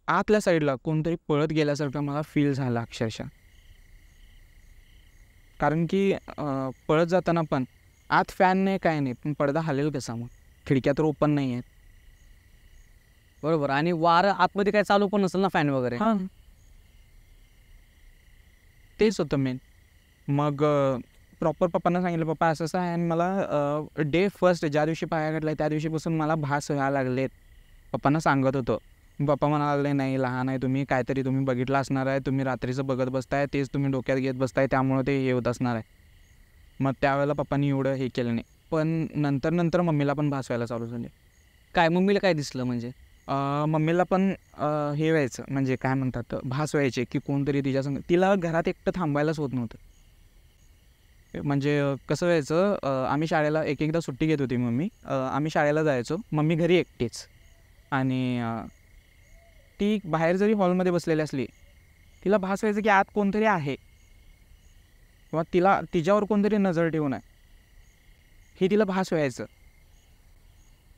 आतल्या साईडला कोणतरी पळत गेल्यासारखं मला फील झालं अक्षरशः. कारण की पळत जाताना पण आत फॅन नाही काय नाही, पण पडदा हालेल कसा मग, खिडक्या तर ओपन नाही आहेत. बरोबर. आणि वारं आतमध्ये काय चालू पण नसेल ना, फॅन वगैरे. हां, तेच होतं मेन. मग प्रॉपर पप्पांना सांगितलं पप्पा असं असं आहे आणि मला डे फर्स्ट ज्या दिवशी पाया घातला त्या दिवशीपासून मला भास व्हायला लागलेत. पप्पांना सांगत होतो. पप्पा म्हणायला लागले नाही लहान आहे तुम्ही, काहीतरी तुम्ही बघितलं असणार आहे, तुम्ही रात्रीचं बघत बसताय, तेच तुम्ही डोक्यात घेत बसताय, त्यामुळे ते हे होत असणार आहे. मग त्यावेळेला पप्पांनी एवढं हे केलं नाही. पण नंतर मम्मीला पण भास व्हायला चालू झाले. काय मम्मीला काय दिसलं म्हणजे? मम्मीला पण हे व्हायचं, म्हणजे काय म्हणतात भास व्हायचे की कोणतरी तिच्यासंग, तिला घरात एकटं थांबायलाच होत नव्हतं. म्हणजे कसं व्हायचं, आम्ही शाळेला एकदा सुट्टी घेत होती मम्मी, आम्ही शाळेला जायचो, मम्मी घरी एकटीच. आणि ती बाहेर जरी हॉलमध्ये बसलेली असली तिला भास व्हायचं की आत कोणतरी आहे किंवा तिच्यावर कोणतरी नजर ठेवून आहे, हे तिला भास व्हायचं.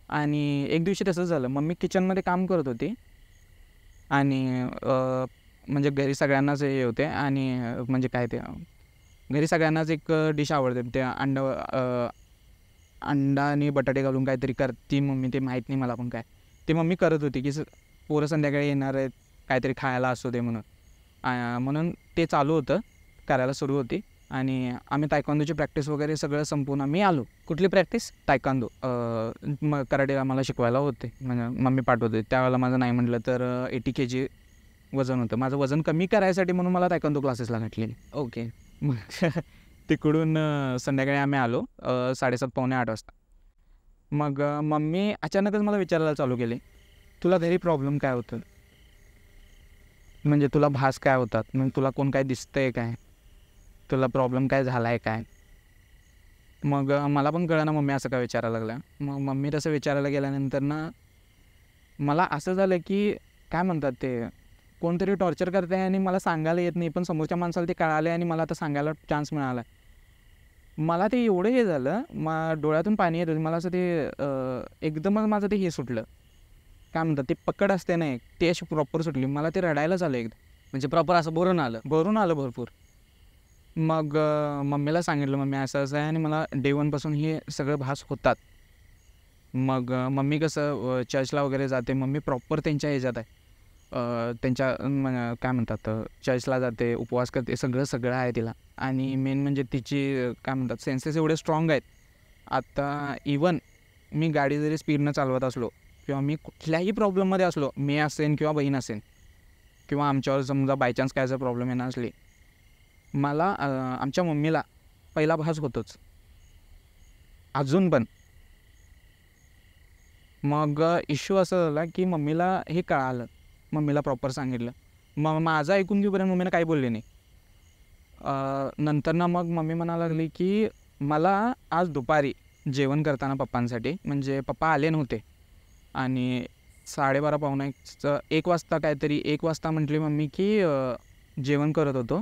आणि एक दिवशी तसंच झालं. मम्मी किचनमध्ये काम करत होती आणि म्हणजे घरी सगळ्यांनाच हे होते आणि म्हणजे काय ते घरी सगळ्यांनाच एक डिश आवडते, ते अंडा आणि बटाटे घालून काहीतरी करते मम्मी, ते माहीत नाही मला पण काय ते मम्मी करत होती की पोरं संध्याकाळी येणार आहेत काहीतरी खायला असू दे म्हणून ते चालू होतं, करायला सुरू होती. आणि आम्ही तायक्वांदोची प्रॅक्टिस वगैरे सगळं संपवून आम्ही आलो. कुठली प्रॅक्टिस? तायक्वांदो. मग कराटे आम्हाला शिकवायला होते, म्हणजे मम्मी पाठवते. त्यावेळेला माझं नाही म्हटलं तर 80 kg वजन होतं. माझं वजन कमी करायसाठी म्हणून मला तायक्वांदो क्लासेसला घातलेली. ओके. मग तिकडून संध्याकाळी आम्ही आलो 7:30 पावणे 8 वाजता. मग मम्मी अचानकच मला विचारायला चालू केले तुला घरी प्रॉब्लेम काय होतं, म्हणजे तुला भास काय होतात, म्हणजे तुला कोण काय दिसतंय काय, तुला प्रॉब्लेम काय झाला आहे काय. मग मला पण कळलं ना मम्मी असं काय विचारायला लागल्या. मग मम्मी तसं विचारायला गेल्यानंतर ना मला असं झालं की काय म्हणतात ते कोणतरी टॉर्चर करते आणि मला सांगायला येत नाही, पण समोरच्या माणसाला ते कळाले आणि मला आता सांगायला चान्स मिळाला. मला ते एवढं हे झालं, डोळ्यातून पाणी येत होतं मला. असं ते एकदमच माझं ते हे सुटलं, काय म्हणतात ते पकड असते ना ते अशी प्रॉपर सुटली. मला ते रडायलाच आलं एकदम, म्हणजे प्रॉपर असं भरून आलं भरपूर. मग मम्मीला सांगितलं मम्मी असं असं आहे आणि मला डे 1 पासून हे सगळं भास होतात. मग मम्मी कसं चर्चला वगैरे जाते, मम्मी प्रॉपर त्यांच्या ह्याच्यात आहे, त्यांच्या काय म्हणतात चर्चला जाते, उपवास करते, सगळं आहे तिला. आणि मेन म्हणजे तिची काय म्हणतात सेन्सेस एवढे स्ट्रॉंग आहेत. आता इवन मी गाडी जरी स्पीडनं चालवत असलो किंवा मी कुठल्याही प्रॉब्लेममध्ये असलो, मी असेन किंवा बहीण असेन किंवा आमच्यावर समजा बायचान्स काय जर प्रॉब्लेम येणार असली, मला आमच्या मम्मीला पहिला भास होतोच अजून पण. मग इश्यू असं झाला की मम्मीला हे कळालं, मम्मीला प्रॉपर सांगितलं. मग माझं ऐकून घेऊपर्यंत मम्मीनं काही बोलले नाही. नंतर ना मग मम्मी म्हणायला लागली की मला आज दुपारी जेवण करताना पप्पांसाठी, म्हणजे पप्पा आले नव्हते आणि 12:30 पावणे 1 वाजता काहीतरी 1 वाजता म्हटली मम्मी की जेवण करत होतो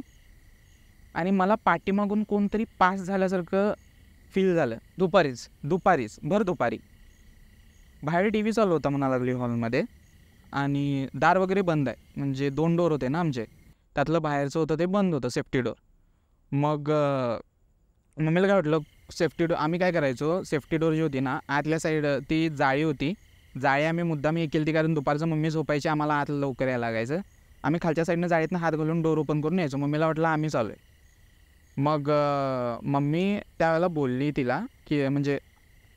आणि मला पाठीमागून कोणतरी पास झाल्यासारखं फील झालं. दुपारीच भर दुपारी. बाहेर टी व्ही चालू होता म्हणायला लागली हॉलमध्ये आणि दार वगैरे बंद आहे, म्हणजे 2 डोर होते ना आमचे, त्यातलं बाहेरचं होतं ते बंद होतं, सेफ्टी डोर. मग मम्मीला काय वाटलं सेफ्टी डोर, आम्ही काय करायचो सेफ्टी डोर जी होती ना आतल्या साईड ती जाळी होती, जाळी आम्ही मुद्दाम हे केली ती कारण दुपारचं मम्मी झोपायची, आम्हाला आत लवकर यायला लागायचं. आम्ही खालच्या साईडनं जाळीतनं हात घालून डोर ओपन करून यायचो. मम्मीला वाटलं आम्ही चालू आहे. मग मम्मी त्यावेळेला बोलली तिला की म्हणजे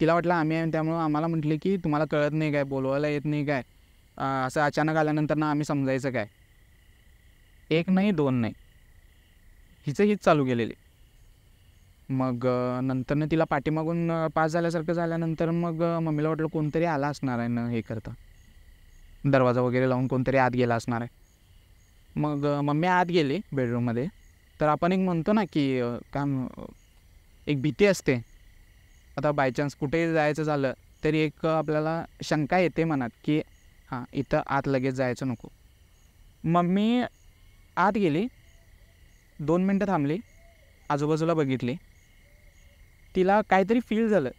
तिला वाटलं आम्ही आहे, त्यामुळं आम्हाला म्हटले की तुम्हाला कळत नाही काय, बोलवायला येत नाही काय, असं अचानक आल्यानंतर ना आम्ही समजायचं काय. 1 नाही 2 नाही, हीच चालू केलेली. मग नंतरनं तिला पाठीमागून पास झाल्यासारखं झाल्यानंतर मग मम्मीला वाटलं कोणतरी आला असणार आहे ना हे करता, दरवाजा वगैरे लावून कोणतरी आत गेला असणार आहे. मग मम्मी आत गेली बेडरूममध्ये. तर आपण एक म्हणतो ना की एक भीती असते. आता बाय चान्स कुठेही जायचं झालं तरी एक आपल्याला शंका येते मनात की हां इथं आत लगेच जायचं नको. मम्मी आत गेली, 2 मिनटं थांबली, आजूबाजूला बघितली. तिला काहीतरी फील झालं.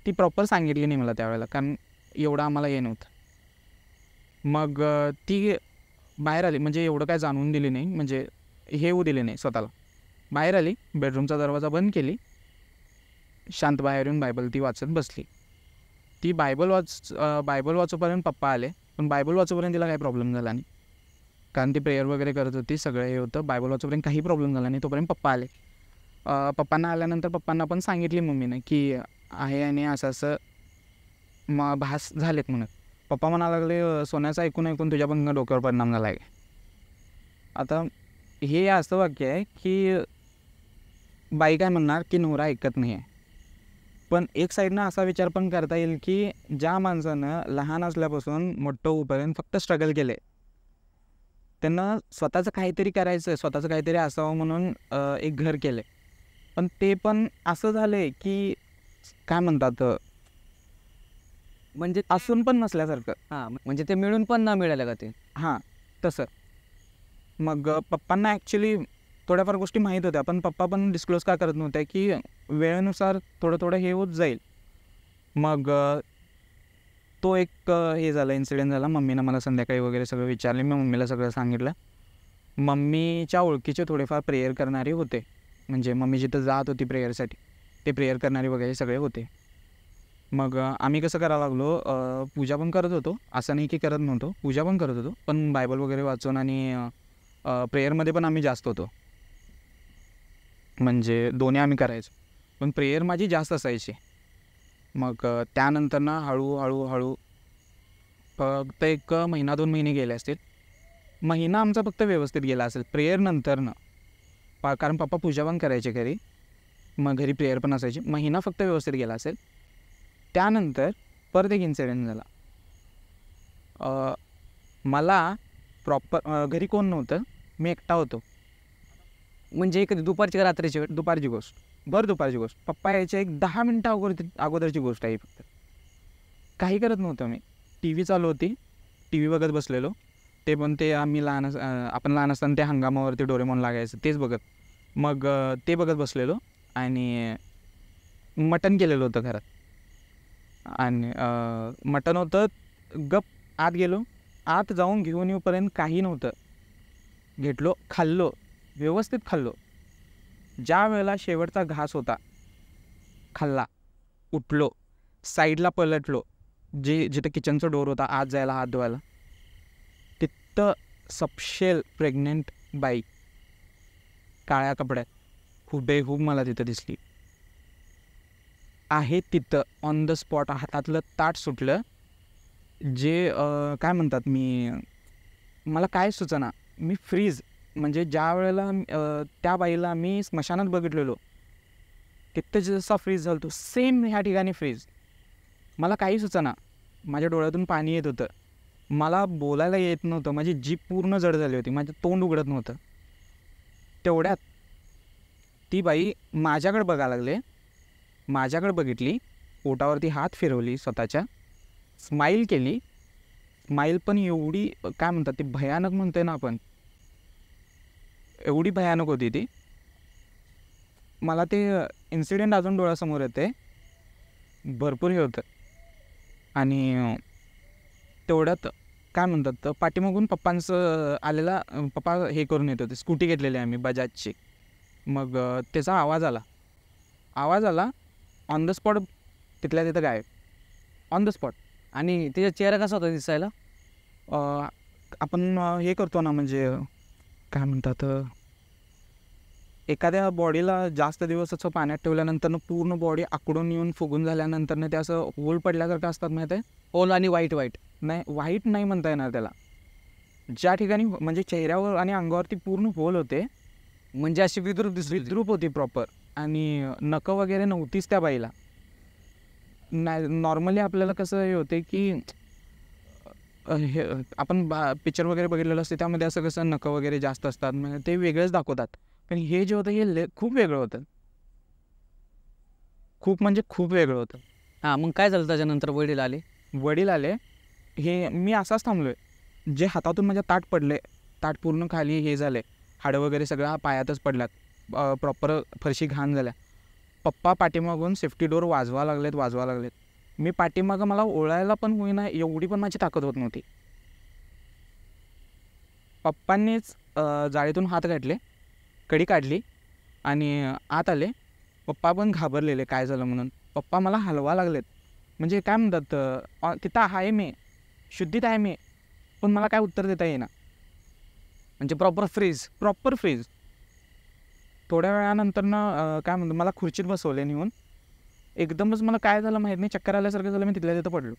ती प्रॉपर सांगितली नाही मला त्यावेळेला, कारण एवढं आम्हाला हे नव्हतं. मग ती बाहेर आली, म्हणजे एवढं काय जाणवून दिली नाही, म्हणजे हे होऊ दिले नाही स्वतःला. बाहेर आली, बेडरूमचा दरवाजा बंद केली, शांत बाहेर येऊन बायबल ती वाचत बसली. ती बायबल वाचोपर्यंत पप्पा आले, पण बायबल वाचोपर्यंत तिला काही प्रॉब्लेम झाला नाही, कारण ती प्रेयर वगैरे करत होती, सगळं हे होतं. बायबल वाचोपर्यंत काही प्रॉब्लेम झाला नाही. तोपर्यंत पप्पा आले. पप्पांना आल्यानंतर पप्पांना पण सांगितली मम्मीनं की आहे आणि असं असं भास झालेत म्हणत. पप्पा म्हणायला लागले, सोन्याचं ऐकून ऐकून तुझ्या पण डोक्यावर परिणाम झाला आहे. आता हे असं वाक्य आहे की बाई काय म्हणणार की नवरा ऐकत नाही आहे, पण एक साईडनं असा विचार पण करता येईल की ज्या माणसानं लहान असल्यापासून मोठं होईपर्यंत फक्त स्ट्रगल केले, त्यांना स्वतःचं काहीतरी करायचं, स्वतःचं काहीतरी असावं म्हणून एक घर केलं, पण ते पण असं झालं आहे की काय म्हणतात, म्हणजे असून पण नसल्यासारखं. हां, म्हणजे ते मिळून पण न मिळालं का ते? हां, तसं. मग पप्पांना ॲक्च्युली थोड्याफार गोष्टी माहीत होत्या, पण पप्पा पण डिस्क्लोज का करत नव्हत्या की वेळेनुसार थोडं थोडं हे होत जाईल. मग तो एक हे झाला, इन्सिडेंट झाला. मम्मीनं मला संध्याकाळी वगैरे सगळं विचारले, मी मम्मीला सगळं सांगितलं. मम्मीच्या ओळखीचे थोडेफार प्रेयर करणारे होते, म्हणजे मम्मी जिथं जात होती प्रेयरसाठी, ते प्रेयर करणारे वगैरे सगळे होते. मग आम्ही कसं करायला लागलो, पूजा पण करत होतो, असं नाही की करत नव्हतो, पूजा पण करत होतो, पण बायबल वगैरे वाचून आणि प्रेयरमध्ये पण आम्ही जास्त होतो, म्हणजे दोन्ही आम्ही करायचो, पण प्रेयर माझी जास्त असायची. मग त्यानंतर ना हळूहळू फक्त 1 महिना 2 महिने गेले असतील. महिना आमचा फक्त व्यवस्थित गेला असेल प्रेयर नंतरनं, कारण पप्पा पूजा पण करायचे घरी, मग घरी प्रेयर पण असायची. महिना फक्त व्यवस्थित गेला असेल. त्यानंतर परत एक इन्सिडेंट झाला. मला प्रॉपर घरी कोण नव्हतं, मी एकटा होतो. म्हणजे कधी दुपारची का रात्रीची वेळ? दुपारची गोष्ट, दुपारची गोष्ट. पप्पा यायच्या एक 10 मिनटं अगोदरची गोष्ट आहे फक्त. काही करत नव्हतं मी. टी व्ही चालू होती, टी व्ही बघत बसलेलो. ते पण ते आम्ही आपण लहान असताना ते हंगामावरती डोरेमॉन लागायचं, तेच बघत. मग ते बघत बसलेलो आणि मटण केलेलं होतं घरात, आणि मटण होतं. गप आत गेलो, आत जाऊन घेऊन येऊपर्यंत काही नव्हतं. घेतलो, खाल्लो, व्यवस्थित खाल्लो. ज्या वेळेला शेवटचा घास होता, खाल्ला, उठलो, साईडला पलटलो, जिथं किचनचं डोर होता आत जायला हात धुवायला, तिथं सपशेल प्रेग्नेंट बाई काळ्या कपड्यात हुबेहूब मला तिथं दिसली आहे. तिथं ऑन द स्पॉट हातातलं ताट सुटलं. जे काय म्हणतात, मला काय सुचना, मी फ्रीज, म्हणजे ज्या वेळेला त्या बाईला मी स्मशानात बघितलेलो तिथं जसा फ्रीज झालो तो सेम ह्या ठिकाणी फ्रीज. मला काही सुचना, माझ्या डोळ्यातून पाणी येत होतं, मला बोलायला येत नव्हतं, माझी जीभ पूर्ण जड झाली होती, माझं तोंड उघडत नव्हतं. तेवढ्यात ती बाई माझ्याकडे बघायला लागले, माझ्याकडे बघितली, पोटावरती हात फिरवली, स्वतःच्या स्माईल केली. स्माईल पण एवढी काय म्हणतात ती भयानक म्हणतोय ना आपण, एवढी भयानक होती ती. मला ते इन्सिडेंट अजून डोळ्यासमोर येते, भरपूर हे होतं. आणि तेवढ्यात काय म्हणतात, पाठीमागून पप्पांचं आलेला, पप्पा हे करून येत होते, स्कूटी घेतलेली आम्ही बजाजची. मग त्याचा आवाज आला, ऑन द स्पॉट तिथल्या तिथं गायब, ऑन द स्पॉट. आणि त्याचा चेहरा कसा होता दिसायला? आपण हे करतो ना, म्हणजे काय म्हणतात, एखाद्या बॉडीला जास्त दिवस असं पाण्यात ठेवल्यानंतर पूर्ण बॉडी आकडून येऊन फुगून झाल्यानंतर ते असं होल पडल्यासारखं असतात, माहीत आहे? होल आणि व्हाईट नाही, व्हाईट नाही म्हणता येणार त्याला. ज्या ठिकाणी म्हणजे चेहऱ्यावर आणि अंगावरती पूर्ण होल होते, म्हणजे अशी विद्रूप होती प्रॉपर. आणि नखं वगैरे नव्हतीच त्या बाईला. नॉर्मली आपल्याला कसं हे होते की हे आपण पिक्चर वगैरे बघितलेलं असते त्यामध्ये असं कसं नखं वगैरे जास्त असतात म्हणजे ते वेगळंच दाखवतात. पण हे जे होतं हे खूप वेगळं होतं. खूप म्हणजे खूप वेगळं होतं. हां, मग काय झालं त्याच्यानंतर वडील आले? वडील आले, हे मी असाच थांबलो आहे. जे हातातून माझ्या ताट पडले, ताट पूर्ण खाली हे झाले, हाडं वगैरे सगळं पायातच पडल्यात, प्रॉपर फरशी घाण झाल्या. पप्पा पाठीमागून सेफ्टी डोअर वाजवा लागलेत. मी पाठीमागं मला ओळायला पण होईना एवढी पण माझी ताकद होत नव्हती. पप्पांनीच जाळीतून हात काढले, कडी काढली आणि आत आले. पप्पा पण घाबरलेले काय झालं म्हणून. पप्पा मला हलवा लागलेत, म्हणजे काय म्हणतात तिथं आहे मी, शुद्धीत आहे मी, पण मला काय उत्तर देता येईना. म्हणजे प्रॉपर फ्रीज. थोड्या वेळानंतरनं काय म्हणतो मला खुर्चीत बसवले नेऊन. एकदमच मला काय झालं माहीत नाही, चक्कर आल्यासारखं झालं, मी तिथल्या तिथं पडलो.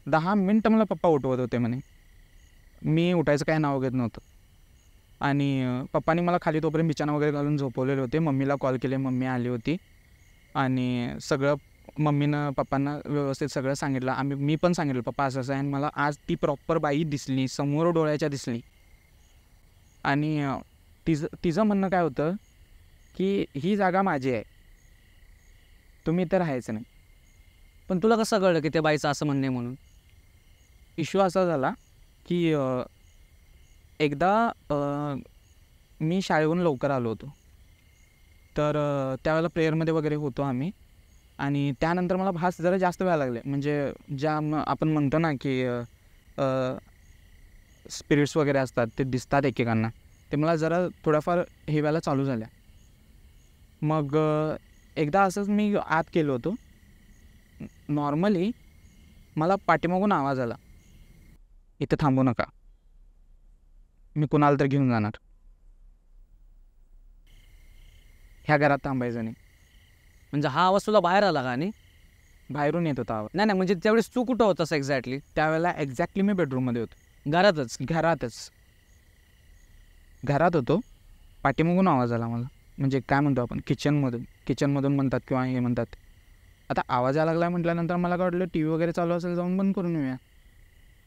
10 मिनटं मला पप्पा उठवत होते म्हणे. मी उठायचं काय नाव घेत नव्हतं. आणि पप्पानी मला खाली तोपर्यंत बिछाना वगैरे घालून झोपवलेले होते. मम्मीला कॉल केले, मम्मी आली होती आणि सगळं मम्मीनं पप्पांना व्यवस्थित सगळं सांगितलं. मी पण सांगितलं पप्पा असं असं आहे. आणि मला आज ती प्रॉपर बाई दिसली, समोर डोळ्याच्या दिसली. आणि तिचं म्हणणं काय होतं की ही जागा माझी आहे, तुम्ही इथं राहायचं नाही. पण तुला कसं कळलं की त्या बाईचं असं म्हणणे म्हणून? इश्यू असा झाला की एकदा मी शाळेहून लवकर आलो होतो, तर त्यावेळेला प्रेयरमध्ये वगैरे होतो आम्ही. आणि त्यानंतर मला भास जरा जास्त व्हायला लागले, म्हणजे आपण म्हणतो ना की स्पिरिट्स वगैरे असतात ते दिसतात एकेकांना, ते मला जरा थोड्याफार हे व्हायला चालू झाल्या. मग एकदा असंच मी आत केलो होतो. नॉर्मली मला पाठीमागून आवाज आला, इथं थांबू नका, मी कुणाला तर घेऊन जाणार, ह्या घरात थांबायचं नाही. म्हणजे हा आवाज तुला बाहेर आला का? आणि बाहेरून येत होता आवाज. नाही म्हणजे त्यावेळेस तू कुठं होतास एक्झॅक्टली? त्यावेळेला एक्झॅक्टली मी बेडरूममध्ये होतो. घरात होतो. पाठीमागून आवाज आला मला, म्हणजे काय म्हणतो आपण किचनमधून म्हणतात किंवा हे म्हणतात. आता आवाज यायला लागला म्हटल्यानंतर मला काय वाटलं टी व्ही वगैरे चालू असेल, जाऊन बंद करून येऊया.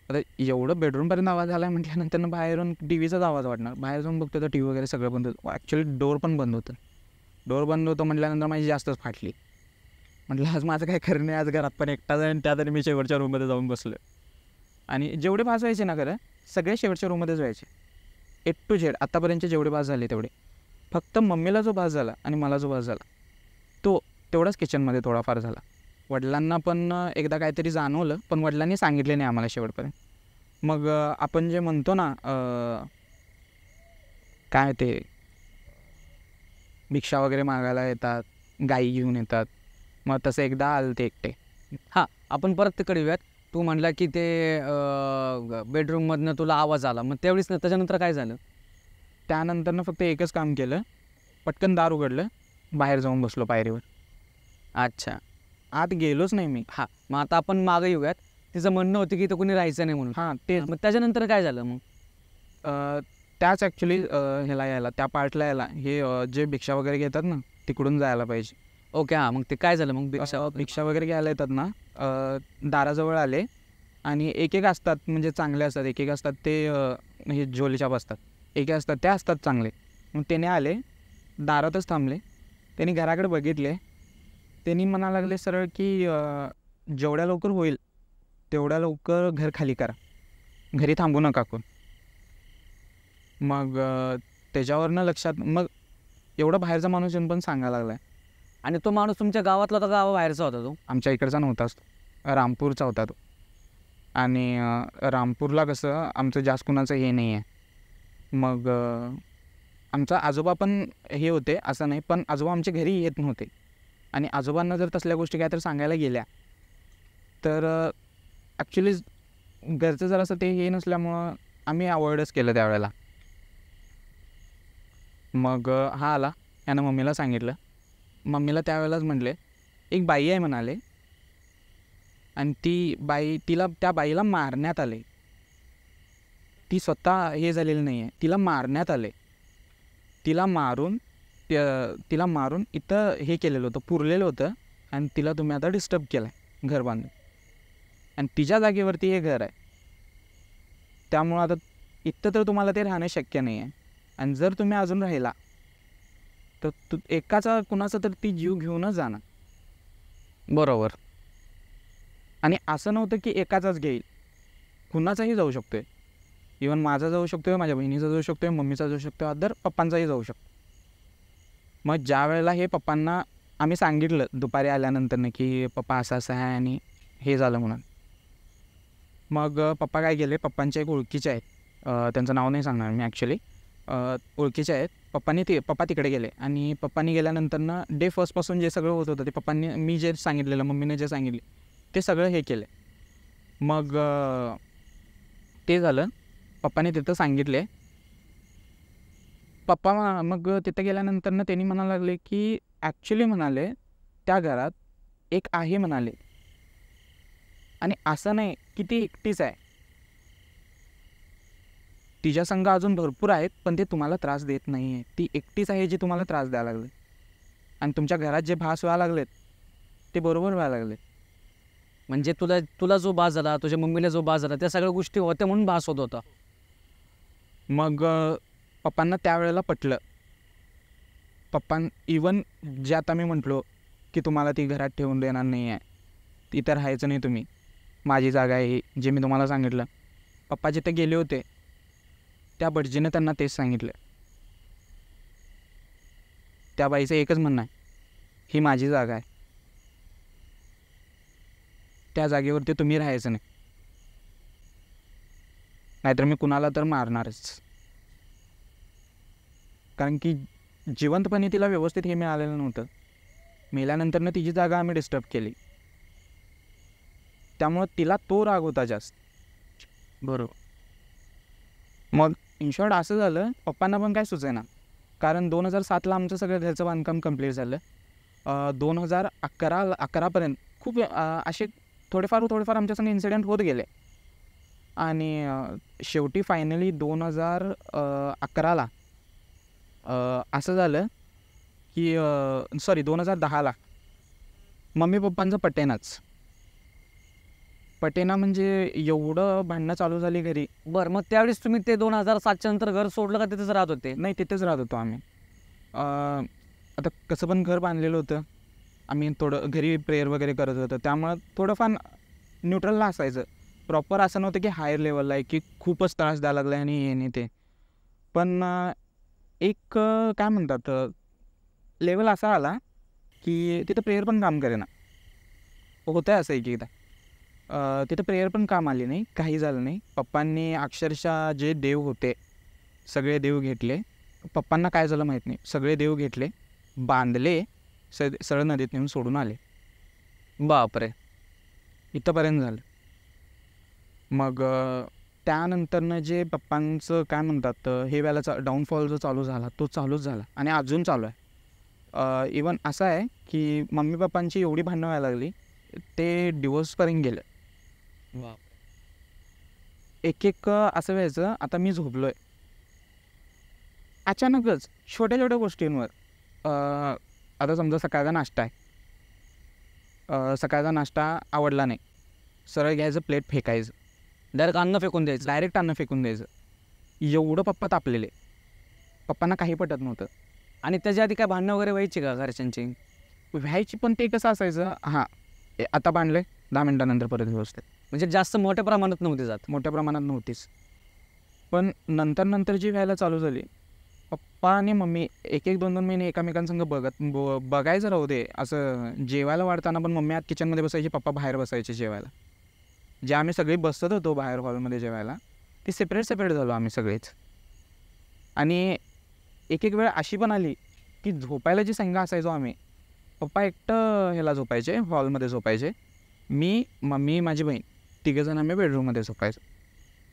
आता एवढं बेडरूमपर्यंत आवाज आला आहे म्हटल्यानंतर बाहेरून टी व्हीचाच आवाज वाटणार. बाहेर जाऊन बघतो तर टी व्ही वगैरे सगळं बंद होतं. ॲक्च्युली डोअर बंद होतं म्हटल्यानंतर माझी जास्तच फाटली. म्हटलं आज माझं काय खरं नाही, आज घरात पण एकटाच आहे आणि त्यात मी शेवटच्या रूममध्ये जाऊन बसलो. आणि जेवढे भास व्हायचे ना खरं सगळे शेवटच्या रूममध्येच व्हायचे, A to Z. आत्तापर्यंतचे जेवढे भास झाले तेवढे. फक्त मम्मीला जो भास झाला आणि मला जो भास झाला तो तेवढाच किचनमध्ये थोडाफार झाला. वडिलांना पण एकदा काहीतरी जाणवलं, पण वडिलांनी सांगितले नाही आम्हाला शेवटपर्यंत. मग आपण जे म्हणतो ना काय ते भिक्षा वगैरे मागायला येतात, गाई घेऊन येतात, मग तसं एकदा आलं ते एकटे. हां, आपण परत तिकडे येऊयात. तू म्हणला की ते बेडरूममधनं तुला आवाज आला, मग त्यावेळेस त्याच्यानंतर काय झालं? त्यानंतरनं फक्त एकच काम केलं, पटकन दार उघडलं, बाहेर जाऊन बसलो पायरीवर. अच्छा, आत गेलोच नाही मी. हां, मग आता आपण मागं येऊयात. तिचं म्हणणं होतं की इथं कोणी राहायचं नाही म्हणून. हां, ते मग त्याच्यानंतर काय झालं मग? त्याच ॲक्च्युली ह्याला यायला, त्या पार्टला यायला, हे जे भिक्षा वगैरे घेतात ना तिकडून जायला पाहिजे. ओके, हां, मग ते काय झालं मग? भिक्षा वगैरे घ्यायला येतात ना, दाराजवळ आले आणि एक असतात म्हणजे चांगले असतात, एक असतात ते हे झोलीछाप असतात, एक असतात ते असतात चांगले. मग त्याने आले, दारातच थांबले, त्यांनी घराकडे बघितले, त्यांनी म्हणा लागले सरळ की जेवढ्या लवकर होईल तेवढ्या लवकर घर खाली करा, घरी थांबू नका कोण. मग त्याच्यावरनं लक्षात, मग एवढा बाहेरचा माणूस येऊन पण सांगायला लागला आहे. आणि तो माणूस तुमच्या गावातला होता, गावाबाहेरचा होता तो? आमच्या इकडचा नव्हताच तो, रामपूरचा होता तो. आणि रामपूरला कसं आमचं जास्त कुणाचं हे नाही आहे. मग आमचा आजोबा पण हे होते असं नाही, पण आजोबा आमच्या घरी येत नव्हते. आणि आजोबांना जर तसल्या गोष्टी काय तर सांगायला गेल्या तर ॲक्च्युली घरचं जरासं ते हे नसल्यामुळं आम्ही अवॉइडच केलं त्यावेळेला. मग हा आला, यानं मम्मीला सांगितलं. मम्मीला त्यावेळेलाच म्हटले एक बाई आहे म्हणाले, आणि त्या बाईला मारण्यात आले. ती स्वतः हे झालेली नाही आहे, तिला मारण्यात आले. तिला मारून इथं हे केलेलं होतं, पुरलेलं होतं, आणि तिला तुम्ही आता डिस्टर्ब केलं आहे घर बांधून. आणि तिच्या जागेवरती हे घर आहे. त्यामुळं आता इथं तर तुम्हाला ते राहणं शक्य नाही आहे. आणि जर तुम्ही अजून राहिला तर एकाचा कुणाचा तर ती जीव घेऊनच जाणार. बरोबर. आणि असं नव्हतं की एकाचाच घेईल, कुणाचाही जाऊ शकतोय. इवन माझा जाऊ शकतोय, माझ्या बहिणीचा जाऊ शकतोय, मम्मीचा जाऊ शकतोय, अदर पप्पांचाही जाऊ शकतो. मग ज्या वेळेला हे पप्पांना आम्ही सांगितलं दुपारी आल्यानंतर की पप्पा असं असं आहे आणि हे झालं म्हणून, मग पप्पा काय केले, पप्पांच्या एक ओळखीचे आहेत, त्यांचं नाव नाही सांगणार मी ॲक्च्युली, ओळखीचे आहेत. पप्पा तिकडे गेले आणि पप्पांनी गेल्यानंतर डे फर्स्टपासून जे सगळं होत होतं ते पप्पांनी, मी जे सांगितलेलं, मम्मीने जे सांगितले ते सगळं हे केलं. मग ते झालं, पप्पाने तिथं सांगितले. पप्पा मग तिथं गेल्यानंतर त्यांनी म्हणायला लागले की ॲक्च्युली म्हणाले त्या घरात एक आहे म्हणाले, आणि असं नाही की ती एकटीच आहे, तिच्या संघ अजून भरपूर आहेत, पण ते तुम्हाला त्रास देत नाही आहे. ती एकटीच आहे जी तुम्हाला त्रास द्यायला लागले. आणि तुमच्या घरात जे भास व्हायला लागलेत ते बरोबर व्हायला लागले. म्हणजे तुला जो भास झाला, तुझ्या मम्मीला जो भास झाला, त्या सगळ्या गोष्टी होत्या म्हणून भास होत होता. मग पप्पांना त्यावेळेला पटलं. इवन जे आता मी म्हटलो की तुम्हाला ती घरात ठेवून देणार नाही आहे, तिथं राहायचं नाही तुम्ही, माझी जागा आहे ही, जे मी तुम्हाला सांगितलं. पप्पा जिथे गेले होते त्या भटजीने त्यांना तेच सांगितलं. त्या बाईचं एकच म्हणणं आहे, ही माझी जागा आहे, त्या जागेवरती तुम्ही राहायचं नाही, नाहीतर मी कुणाला तर मारणारच. कारण की जिवंतपणे तिला व्यवस्थित हे मिळालेलं नव्हतं. मेल्यानंतर तिची जागा आम्ही डिस्टर्ब केली, त्यामुळं तिला तो राग होता जास्त. बरोबर. मग इन शॉर्ट असं झालं, पप्पांना पण काय सुचेना. कारण 2007ला आमचं सगळं घरचं बांधकाम कंप्लीट झालं. 2011पर्यंत खूप असे थोडेफार आमच्यासंग इन्सिडेंट होत गेले. आणि शेवटी फायनली 2011ला असं झालं की 2010ला मम्मी पप्पांचं पटेना म्हणजे एवढं भांडणं चालू झाली घरी. बरं, मग त्यावेळेस तुम्ही ते 2007च्या नंतर घर सोडलं का तिथेच राहत होते? नाही, तिथेच राहत होतो आम्ही. आता कसं पण घर बांधलेलं होतं, आम्ही थोडं घरी प्रेयर वगैरे करत होतो, त्यामुळं थोडंफार न्यूट्रलला असायचं. प्रॉपर असं नव्हतं की हायर लेवलला आहे की खूपच त्रास द्यायला लागला आणि हे नाही ते. पण एक काय म्हणतात, लेवल असा आला की तिथं प्रेयर पण काम करेना. होतं आहे असं एकदा, तिथं प्रेयर पण काम आली नाही, काही झालं नाही. पप्पांनी अक्षरशः जे देव होते सगळे देव घेतले. पप्पांना काय झालं माहीत नाही, सगळे देव घेतले, बांधले, सरळ नदीत नेऊन सोडून आले. बापरे. इथंपर्यंत झालं. मग त्यानंतरनं जे पप्पांचं काय म्हणतात हे व्हायला डाऊनफॉल जो चालू झाला तो चालूच झाला आणि अजून चालू आहे. इवन असं आहे की मम्मी पप्पांची एवढी भांडणं व्हायला लागली, ते डिवोर्सपर्यंत गेलं. एक असं व्हायचं, आता मी झोपलो आहे, अचानकच छोट्या छोट्या गोष्टींवर, आता समजा सकाळचा नाश्ता आहे, सकाळचा नाश्ता आवडला नाही, सरळ घ्यायचं प्लेट फेकायचं, डायरेक्ट अन्न फेकून द्यायचं. एवढं पप्पा तापलेले, पप्पांना काही पटत नव्हतं. आणि त्याच्या आधी काय भांडणं वगैरे व्हायची का घरच्यांची? व्हायची, पण ते कसं असायचं, हां आता बांधले 10 मिनटानंतर परत व्यवस्थित. म्हणजे जास्त मोठ्या प्रमाणात नव्हती जात? मोठ्या प्रमाणात नव्हतीच. पण नंतर जी व्हायला चालू झाली, पप्पा आणि मम्मी 1-2 महिने एकमेकांसंग बघायचं राहू दे, असं जेवायला वाढताना पण मम्मी आत किचनमध्ये बसायची, पप्पा बाहेर बसायचे जेवायला. जे आम्ही सगळे बसत होतो बाहेर हॉलमध्ये जेवायला, ते सेपरेट झालो आम्ही सगळेच. आणि एक वेळ अशी पण आली की झोपायला जी संघ असायचो आम्ही, पप्पा एकटं ह्याला झोपायचे, हॉलमध्ये झोपायचे, मी, मम्मी, माझी बहीण, तिघंजण आम्ही बेडरूममध्ये झोपायचो.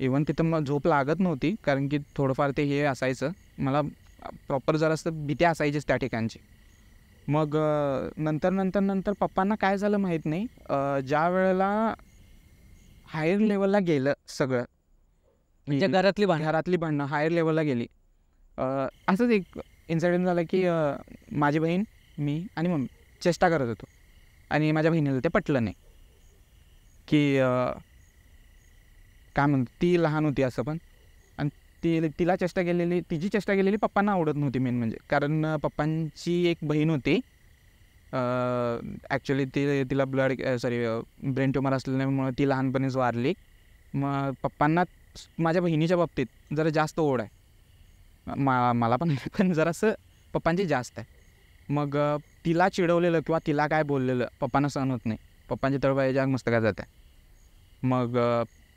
इवन तिथं मग झोप लागत नव्हती, कारण की थोडंफार ते हे असायचं, मला प्रॉपर जरासं भीती असायचीच त्या ठिकाणची. मग नंतर पप्पांना काय झालं माहीत नाही, ज्या वेळेला हायर लेवलला गेलं सगळं, म्हणजे घरातली भांडणं हायर लेवलला गेली. असंच एक इन्सिडेंट झाला की माझी बहीण, मी आणि मम्मी चेष्टा करत होतो आणि माझ्या बहिणीला ते पटलं नाही. की काय म्हणतो, ती लहान होती असं पण, आणि तिला चेष्टा केलेली, तिची चेष्टा केलेली पप्पांना आवडत नव्हती मेन म्हणजे. कारण पप्पांची एक बहीण होती, ॲक्च्युली तिला ब्रेन ट्युमर असल्यामुळे ती लहानपणीच वारली. मग पप्पांना माझ्या बहिणीच्या बाबतीत जरा जास्त ओढ आहे. मला पण पण जरासं पप्पांची जास्त आहे. मग तिला चिडवलेलं किंवा तिला काय बोललेलं पप्पांना सहन होत नाही. पप्पांची तळपायाची आग मस्तकात जाते. मग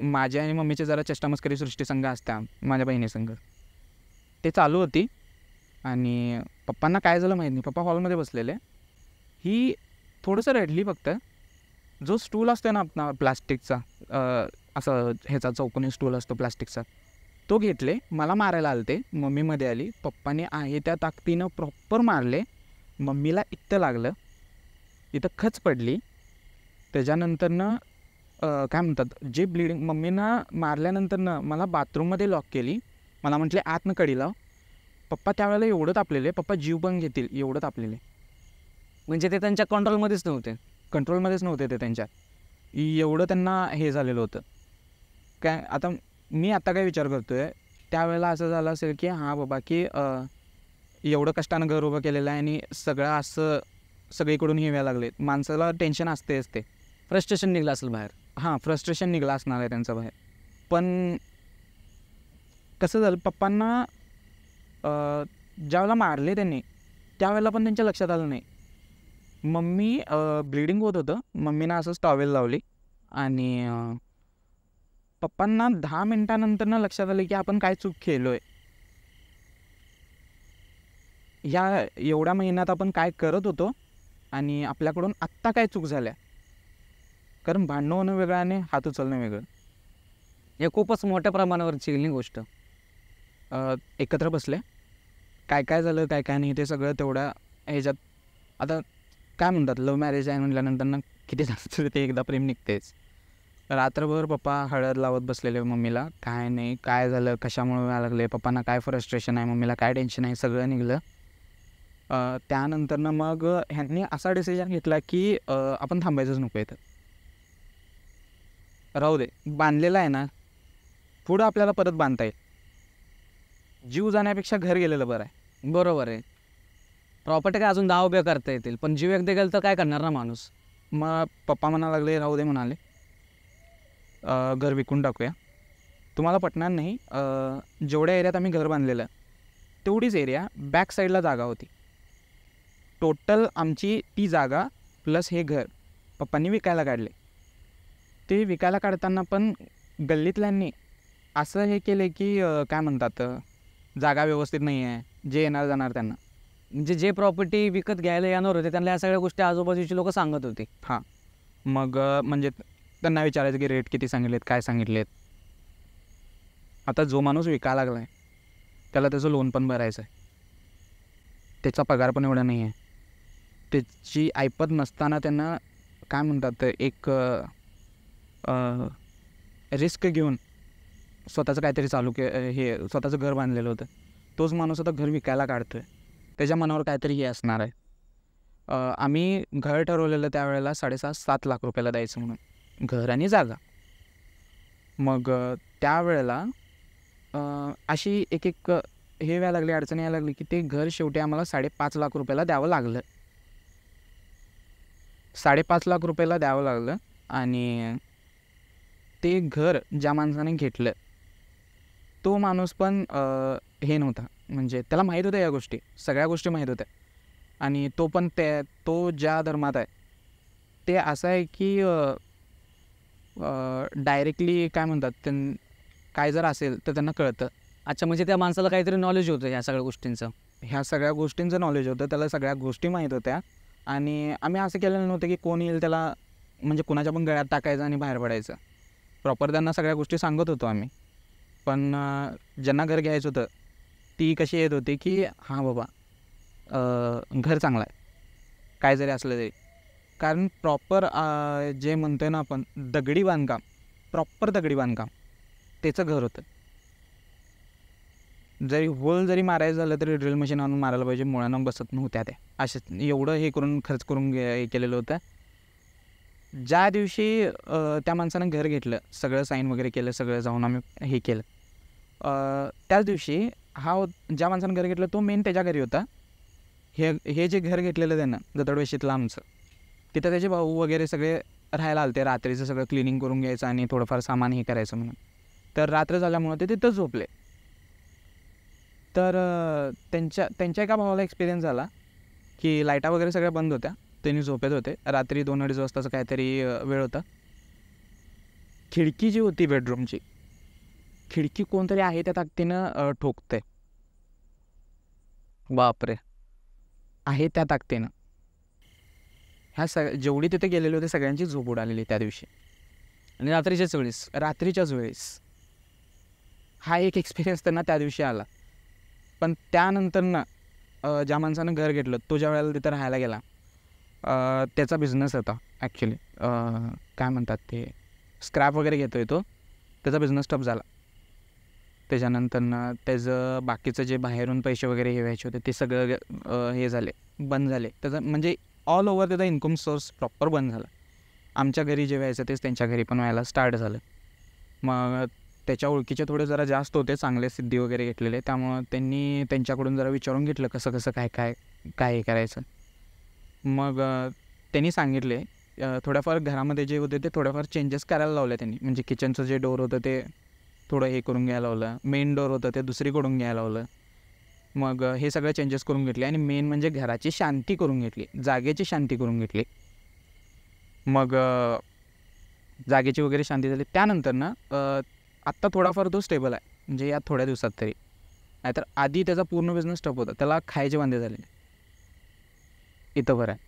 माझ्या आणि मम्मीची जरा चेष्टामस्करी सृष्टीसंघ असत्या माझ्या बहिणीसंघ, ते चालू होती. आणि पप्पांना काय झालं माहीत नाही, पप्पा हॉलमध्ये बसलेले, ही थोडंसं रडली फक्त. जो स्टूल असतो ना आपला प्लास्टिकचा, असं ह्याचा चौकोनी स्टूल असतो प्लास्टिकचा, तो घेतले, मला मारायला आलते. मम्मीमध्ये आली, पप्पाने आहे त्या ताकदीनं प्रॉपर मारले. मम्मीला इतकं लागलं, इथं खच पडली. त्याच्यानंतरनं काय म्हणतात, जे ब्लिडिंग, मम्मीनं मारल्यानंतरनं मला बाथरूममध्ये लॉक केली. मला म्हटले आतनं कडी लाव. पप्पा त्यावेळेला एवढं तापलेले, पप्पा जीव पण घेतील एवढं तापलेले. म्हणजे ते त्यांच्या कंट्रोलमध्येच नव्हते. कंट्रोलमध्येच नव्हते ते त्यांच्या, एवढं त्यांना हे झालेलं होतं. काय आता मी आता काय विचार करतो आहे, त्यावेळेला असं झालं असेल की हां बाबा, की एवढं कष्टानं घर उभं केलेलं आहे आणि सगळं असं सगळीकडून हे व्हायला लागले. माणसाला टेन्शन असतेच, ते फ्रस्ट्रेशन निघलं असेल बाहेर. हां, फ्रस्ट्रेशन निघलं असणार आहे त्यांचं बाहेर. पण कसं झालं, पप्पांना ज्यावेळेला मारले त्यांनी, त्यावेळेला पण त्यांच्या लक्षात आलं नाही. मम्मी ब्लिडिंग होत होतं, मम्मीनं असंच टॉवेल लावली आणि पप्पांना 10 मिनिटानंतर लक्षात आलं की आपण काय चूक केलो आहे. या एवढ्या महिन्यात आपण काय करत होतो आणि आपल्याकडून आत्ता काय चूक झाल्या. कारण भांडणं होणं वेगळं आणि हात उचलणं वेगळं. हे खूपच मोठ्या प्रमाणावरची गोष्ट. एकत्र बसले, काय काय झालं काय काय नाही ते सगळं तेवढ्या ह्याच्यात. आता काय म्हणतात, लव्ह मॅरेज आहे म्हटल्यानंतर किती जास्त ते एकदा प्रेम निघतेच. रात्रभर पप्पा हळद लावत बसलेले मम्मीला, काय नाही काय झालं, कशामुळे व्हायला लागले, पप्पांना काय फ्रस्ट्रेशन आहे, मम्मीला काय टेन्शन आहे, सगळं निघलं. त्यानंतरनं मग ह्यांनी असा डिसिजन घेतला की आपण थांबायचंच नको इथं, राहू दे, बांधलेलं आहे ना, पुढं आपल्याला परत बांधता येईल. जीव जाण्यापेक्षा घर गेलेलं बरं आहे. बरोबर आहे. प्रॉपर्टी काय अजून 10 उभ्या करता येतील, पण जीव एकदा गेलं तर काय करणार ना माणूस. मग पप्पा म्हणायला लागले राहू दे, म्हणाले घर विकून टाकूया. तुम्हाला पटणार नाही, जेवढ्या एरियात आम्ही घर बांधलेलं तेवढीच एरिया बॅक साईडला जागा होती. टोटल आमची ती जागा प्लस हे घर पप्पांनी विकायला काढले. ते विकायला काढताना पण गल्लीतल्यांनी असं हे केले की काय म्हणतात, जागा व्यवस्थित नाही आहे, जे येणार जाणार त्यांना. म्हणजे जे प्रॉपर्टी विकत घ्यायला येणार होते त्यांना या सगळ्या गोष्टी आजूबाजूची लोक सांगत होते. हां, मग म्हणजे त्यांना विचारायचं की रेट किती सांगितलेत, काय सांगितलेत. आता जो माणूस विकायला लागला आहे त्याला त्याचं लोन पण भरायचं आहे, त्याचा पगार पण एवढा नाही आहे. त्याची ऐपत नसताना त्यांना काय म्हणतात, एक रिस्क घेऊन स्वतःचं काहीतरी चालू हे स्वतःचं घर बांधलेलं होतं. तोच माणूस आता घर विकायला काढतो आहे, त्याच्या मनावर काहीतरी हे असणार आहे. आम्ही घर ठरवलेलं त्यावेळेला 6.5-7 लाख रुपयाला द्यायचं म्हणून, घर आणि जागा. मग त्यावेळेला अशी एक हे व्हायला लागली, अडचण यायला लागली की ते घर शेवटी आम्हाला 5.5 लाख रुपयाला द्यावं लागलं. 5.5 लाख रुपयाला द्यावं लागलं. आणि ते घर ज्या माणसाने घेतलं तो माणूस पण हे नव्हता, म्हणजे त्याला माहीत होत्या या गोष्टी, सगळ्या गोष्टी माहीत होत्या. आणि तो पण तो ज्या धर्मात आहे ते असं आहे की डायरेक्टली काय म्हणतात, काय जर असेल तर त्यांना कळतं. अच्छा, म्हणजे त्या माणसाला काहीतरी नॉलेज होतं ह्या सगळ्या गोष्टींचं. ह्या सगळ्या गोष्टींचं नॉलेज होतं, त्याला सगळ्या गोष्टी माहीत होत्या. आणि आम्ही असं केलेलं नव्हतं की कोण येईल त्याला म्हणजे कुणाच्या पण गळ्यात टाकायचं आणि बाहेर पडायचं. प्रॉपर त्यांना सगळ्या गोष्टी सांगत होतो आम्ही. पण ज्यांना घर घ्यायचं होतं ती कशी येत होती की हां बाबा घर चांगलं आहे काय जरी असलं तरी. कारण प्रॉपर जे म्हणतो आहे ना आपण दगडी बांधकाम, प्रॉपर दगडी बांधकाम त्याचं घर होतं. जरी होल जरी मारायचं झालं तरी ड्रिल मशीन आणून मारायला पाहिजे, मुळांना बसत नव्हत्या त्या. असं एवढं हे करून खर्च करून हे केलेलं होतं. ज्या दिवशी त्या माणसानं घर घेतलं, सगळं साईन वगैरे केलं, सगळं जाऊन आम्ही हे केलं, त्याच दिवशी ज्या माणसानं घर घेतलं तो मेन त्याच्या घरी होता. हे जे घर घेतलेलं त्यानं जतडवेशीतलं आमचं, तिथं त्याचे भाऊ वगैरे सगळे राहायला आले. रात्रीचं सगळं क्लिनिंग करून घ्यायचं आणि थोडंफार सामान हे करायचं म्हणून. तर रात्र झाल्यामुळं ते तिथंच झोपले. तर त्यांच्या एका भावाला एक्सपिरियन्स झाला की लाईटा वगैरे सगळ्या बंद होत्या, त्यांनी झोपेत होते. रात्री 2-2:30 वाजताचं काहीतरी वेळ होता. खिडकी जी होती बेडरूमची, खिडकी कोणतरी आहे त्या ताकदीनं ठोकते. बापरे. आहे त्या ताकदीनं. जेवढी तिथे गेलेले होते सगळ्यांची झोप उडालेली त्या दिवशी, आणि रात्रीच्याच वेळेस. हा एक एक्सपिरियन्स त्यांना त्या दिवशी आला. पण त्यानंतर ना ज्या माणसानं घर घेतलं तो ज्या वेळेला तिथं राहायला गेला, त्याचा बिझनेस होता ॲक्च्युली. काय म्हणतात ते, स्क्रॅप वगैरे घेतोय तो. त्याचा बिझनेस टफ झाला. त्याच्यानंतर त्याचं बाकीचं जे बाहेरून पैसे वगैरे हे व्हायचे होते ते सगळं हे झाले, बंद झाले. त्याचं म्हणजे ऑल ओव्हर त्याचा इन्कम सोर्स प्रॉपर बंद झाला. आमच्या घरी जे व्हायचं तेच त्यांच्या घरी पण व्हायला स्टार्ट झालं. मग त्याच्या ओळखीचे थोडे जरा जास्त होते, चांगले सिद्धी वगैरे घेतलेले, त्यामुळं त्यांनी त्यांच्याकडून जरा विचारून घेतलं कसं कसं काय हे करायचं. मग त्यांनी सांगितले थोड्याफार घरामध्ये जे होते ते थोड्याफार चेंजेस करायला लावले त्यांनी. म्हणजे किचनचं जे डोअर होतं ते थोडं हे करून घ्यायला लावलं, मेन डोअर होतं ते दुसरीकडून घ्यायला लावलं. मग हे सगळं चेंजेस करून घेतले आणि मेन म्हणजे घराची शांती करून घेतली, जागेची शांती करून घेतली. मग जागेची वगैरे शांती झाली. त्यानंतर ना आत्ता थोडाफार तो स्टेबल आहे, म्हणजे या थोड्या दिवसात तरी. नाहीतर आधी त्याचा पूर्ण बिझनेस टप होता, त्याला खायचे वांदे झाले. इथं बरं आहे.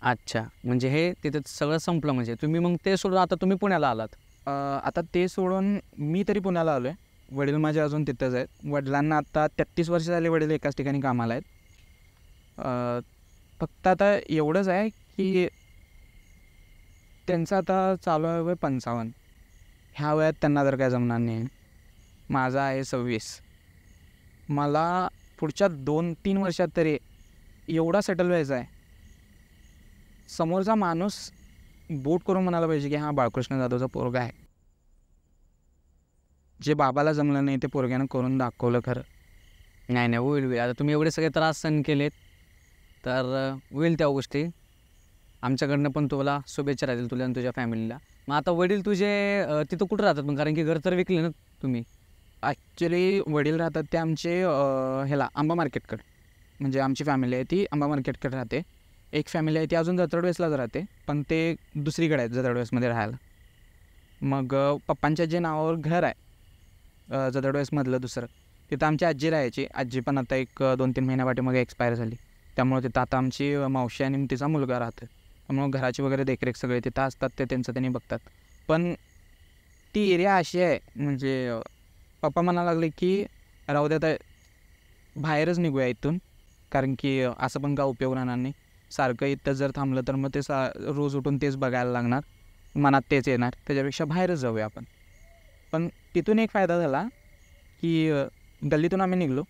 अच्छा, म्हणजे हे तिथं सगळं संपलं. म्हणजे तुम्ही मग ते सोडून आता तुम्ही पुण्याला आलात. आता ते सोडून मी तरी पुण्याला आलो आहे. वडील माझे अजून तिथंच आहेत. वडिलांना आता 33 वर्ष झाले, वडील एकाच ठिकाणी कामाला आहेत. फक्त आता एवढंच आहे की त्यांचं आता चालू आहे वय 55. ह्या वयात त्यांना जर काय जमणार नाही. माझा आहे 26. मला पुढच्या 2-3 वर्षात तरी एवढा सेटल व्हायचा आहे, समोरचा माणूस बोट करून म्हणायला पाहिजे की हां बाळकृष्ण जाधवचा पोरगा आहे. जे बाबाला जमलं नाही ते पोरग्यानं करून दाखवलं खरं. नाही होईल. आता तुम्ही एवढे सगळे त्रास सहन केलेत तर होईल त्या गोष्टी. आमच्याकडनं पण तुला शुभेच्छा राहतील, तुला आणि तुझ्या फॅमिलीला. मग आता वडील तुझे तिथं कुठं राहतात मग, कारण की घर तर विकले ना तुम्ही? ॲक्च्युली वडील राहतात ते आमचे ह्याला आंबा मार्केटकडे. म्हणजे आमची फॅमिली आहे ती आंबा मार्केटकडे राहते. एक फॅमिली आहे ती अजून जतडवेसलाच राहते, पण ते दुसरीकडे आहेत जतडवेसमध्ये राहायला. मग पप्पांच्या जे नावावर घर आहे जतडवेसमधलं दुसरं, तिथं आमची आजी राहायची. आजी पण आता एक 2-3 महिन्यापाठीमागे एक्सपायर झाली. त्यामुळे तिथं आता आमची मावशी आणि तिचा मुलगा राहतो. त्यामुळं घराची वगैरे देखरेख सगळे तिथं असतात, ते त्यांचं त्यांनी बघतात. पण ती एरिया अशी आहे, म्हणजे पप्पा म्हणायला लागले की राहू द्या आता बाहेरच निघूया इथून, कारण की असं पण काय उपयोग राहणार नाही. सारखं इथं जर थांबलं तर मग ते रोज उठून तेच बघायला लागणार, मनात तेच येणार. त्याच्यापेक्षा बाहेरच जाऊया आपण. पण तिथून एक फायदा झाला की गल्लीतून आम्ही निघलो,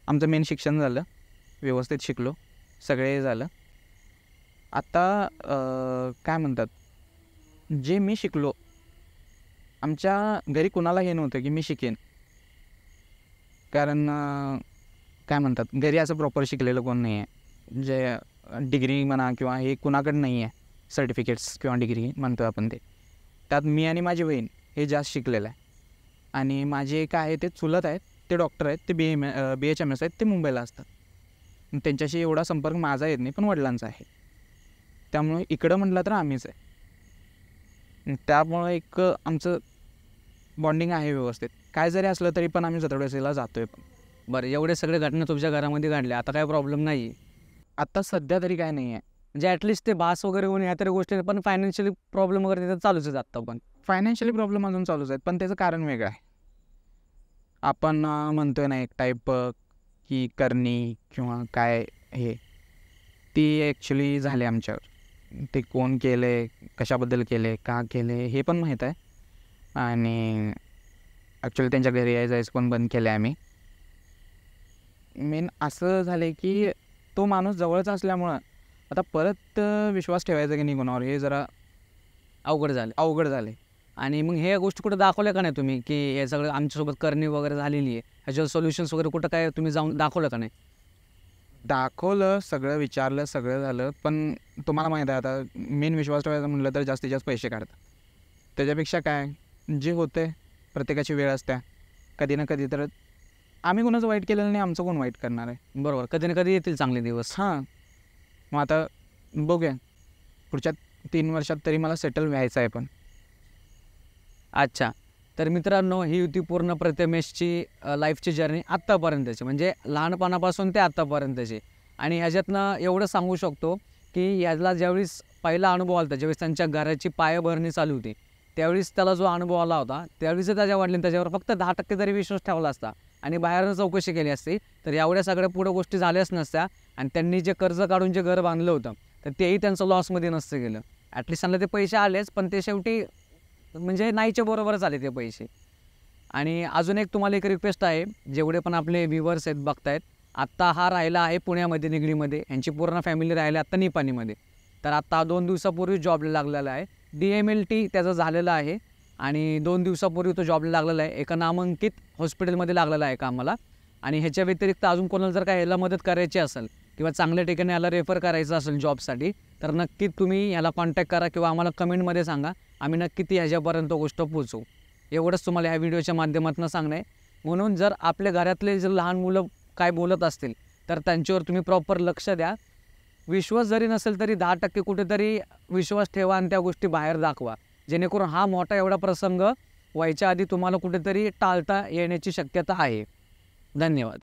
आमचं मेन शिक्षण झालं, व्यवस्थित शिकलो, सगळे झालं. आता काय म्हणतात, जे मी शिकलो, आमच्या घरी कुणाला हे नव्हतं की मी शिकेन. कारण काय म्हणतात, घरी असं प्रॉपर शिकलेलं कोण नाही आहे. जे डिग्री म्हणा किंवा हे कुणाकडं नाही आहे, सर्टिफिकेट्स किंवा डिग्री म्हणतो आपण ते. त्यात मी आणि माझी बहीण हे जास्त शिकलेलं आहे. आणि माझे काय आहे ते चुलत आहेत, ते डॉक्टर आहेत, ते BHMS आहेत, ते मुंबईला असतात. त्यांच्याशी एवढा संपर्क माझा येत नाही, पण वडिलांचा आहे. त्यामुळे इकडं म्हटलं तर आम्हीच आहे. त्यामुळं एक आमचं बॉन्डिंग आहे व्यवस्थित. काय जरी असलं तरी पण आम्ही जतडवेसला जातो आहे. पण बरं, एवढे सगळे घटना तुमच्या घरामध्ये घडले, आता काय प्रॉब्लेम नाही? आत्ता सध्या तरी काय नाही आहे. म्हणजे ॲटलिस्ट ते भास वगैरे होऊन ह्या तरी गोष्टी, पण फायनान्शियली प्रॉब्लेम वगैरे तिथं चालूच आहेत आत्ता पण? फायनान्शियली प्रॉब्लेम अजून चालूच आहेत, पण त्याचं कारण वेगळं आहे. आपण म्हणतोय ना एक टाईप की करणी किंवा काय हे, ती ॲक्च्युली झाली आमच्यावर. ते कोण केले, कशाबद्दल केले, का केले हे पण माहीत आहे. आणि ॲक्च्युली त्यांच्या घरी जायचं पण बंद केलं आहे आम्ही. मेन असं झालं आहे की तो माणूस जवळचा असल्यामुळं आता परत विश्वास ठेवायचा की नाही कोणावर हे जरा अवघड झालं. अवघड झाले. आणि मग हे गोष्टी कुठं दाखवल्या का नाही तुम्ही, की हे सगळं आमच्यासोबत करणी वगैरे झालेली आहे, ह्याच्यावर सोल्युशन्स वगैरे कुठं काय तुम्ही जाऊन दाखवलं का नाही? दाखवलं, सगळं विचारलं, सगळं झालं, पण तुम्हाला माहीत आहे आता मेन विश्वास ठेवायचा म्हटलं तर जास्तीत जास्त पैसे काढतात. त्याच्यापेक्षा काय जे होते प्रत्येकाची वेळ असते, कधी ना कधी तर आम्ही कोणाचं वाईट केलेलं नाही, आमचं कोण वाईट करणार आहे. बरोबर, कधी ना कधी येतील चांगले दिवस. हां, मग आता बघूया पुढच्या 3 वर्षात तरी मला सेटल व्हायचं आहे. पण अच्छा, तर मित्रांनो, ही होती पूर्ण प्रथमेशची लाईफची जर्नी आत्तापर्यंतची, म्हणजे लहानपणापासून ते आत्तापर्यंतची. आणि ह्याच्यातनं एवढं सांगू शकतो की याला ज्यावेळेस पहिला अनुभव आला होता, ज्यावेळेस त्यांच्या घराची पायाभरणी चालू होती, त्यावेळेस त्याला जो अनुभव आला होता, त्यावेळेस त्याच्या वडिलांनी त्याच्यावर फक्त 10% जरी विश्वास ठेवला असता आणि बाहेरनं चौकशी केली असती तर एवढ्या सगळ्या पुढं गोष्टी झाल्याच नसत्या. आणि त्यांनी जे कर्ज काढून जे घर बांधलं होतं तर तेही त्यांचं लॉसमध्ये नसतं गेलं. ॲटलिस्ट त्यांना ते पैसे आलेच, पण ते शेवटी म्हणजे नाहीच्या बरोबरच आले ते पैसे. आणि अजून एक तुम्हाला एक रिक्वेस्ट आहे, जेवढे पण आपले व्ह्युअर्स आहेत बघतायत, आत्ता हा राहिला आहे पुण्यामध्ये, निगडीमध्ये. यांची पूर्ण फॅमिली राहिली आत्ता निपाणीमध्ये. तर आत्ता 2 दिवसापूर्वी जॉबला लागलेला आहे. DMLT त्याचं झालेलं आहे आणि 2 दिवसापूर्वी तो जॉबला लागलेला आहे. एका नामांकित हॉस्पिटलमध्ये लागलेला आहे कामाला. आणि ह्याच्या व्यतिरिक्त अजून कोणाला जर काय ह्याला मदत करायची असेल किंवा चांगल्या ठिकाणी याला रेफर करायचं असेल जॉबसाठी, तर नक्की तुम्ही ह्याला कॉन्टॅक्ट करा किंवा आम्हाला कमेंटमध्ये सांगा. आम्ही नक्की ती ह्याच्यापर्यंत गोष्ट पोचवू. एवढंच तुम्हाला ह्या व्हिडिओच्या माध्यमातून सांगणं आहे. म्हणून जर आपल्या घरातले जर लहान मुलं काय बोलत असतील तर त्यांच्यावर तुम्ही प्रॉपर लक्ष द्या. विश्वास जरी नसेल तरी 10% कुठेतरी विश्वास ठेवा आणि त्या गोष्टी बाहेर दाखवा, जेणेकरून हा मोठा एवढा प्रसंग व्हायच्या आधी तुम्हाला कुठेतरी टाळता येण्याची शक्यता आहे. धन्यवाद.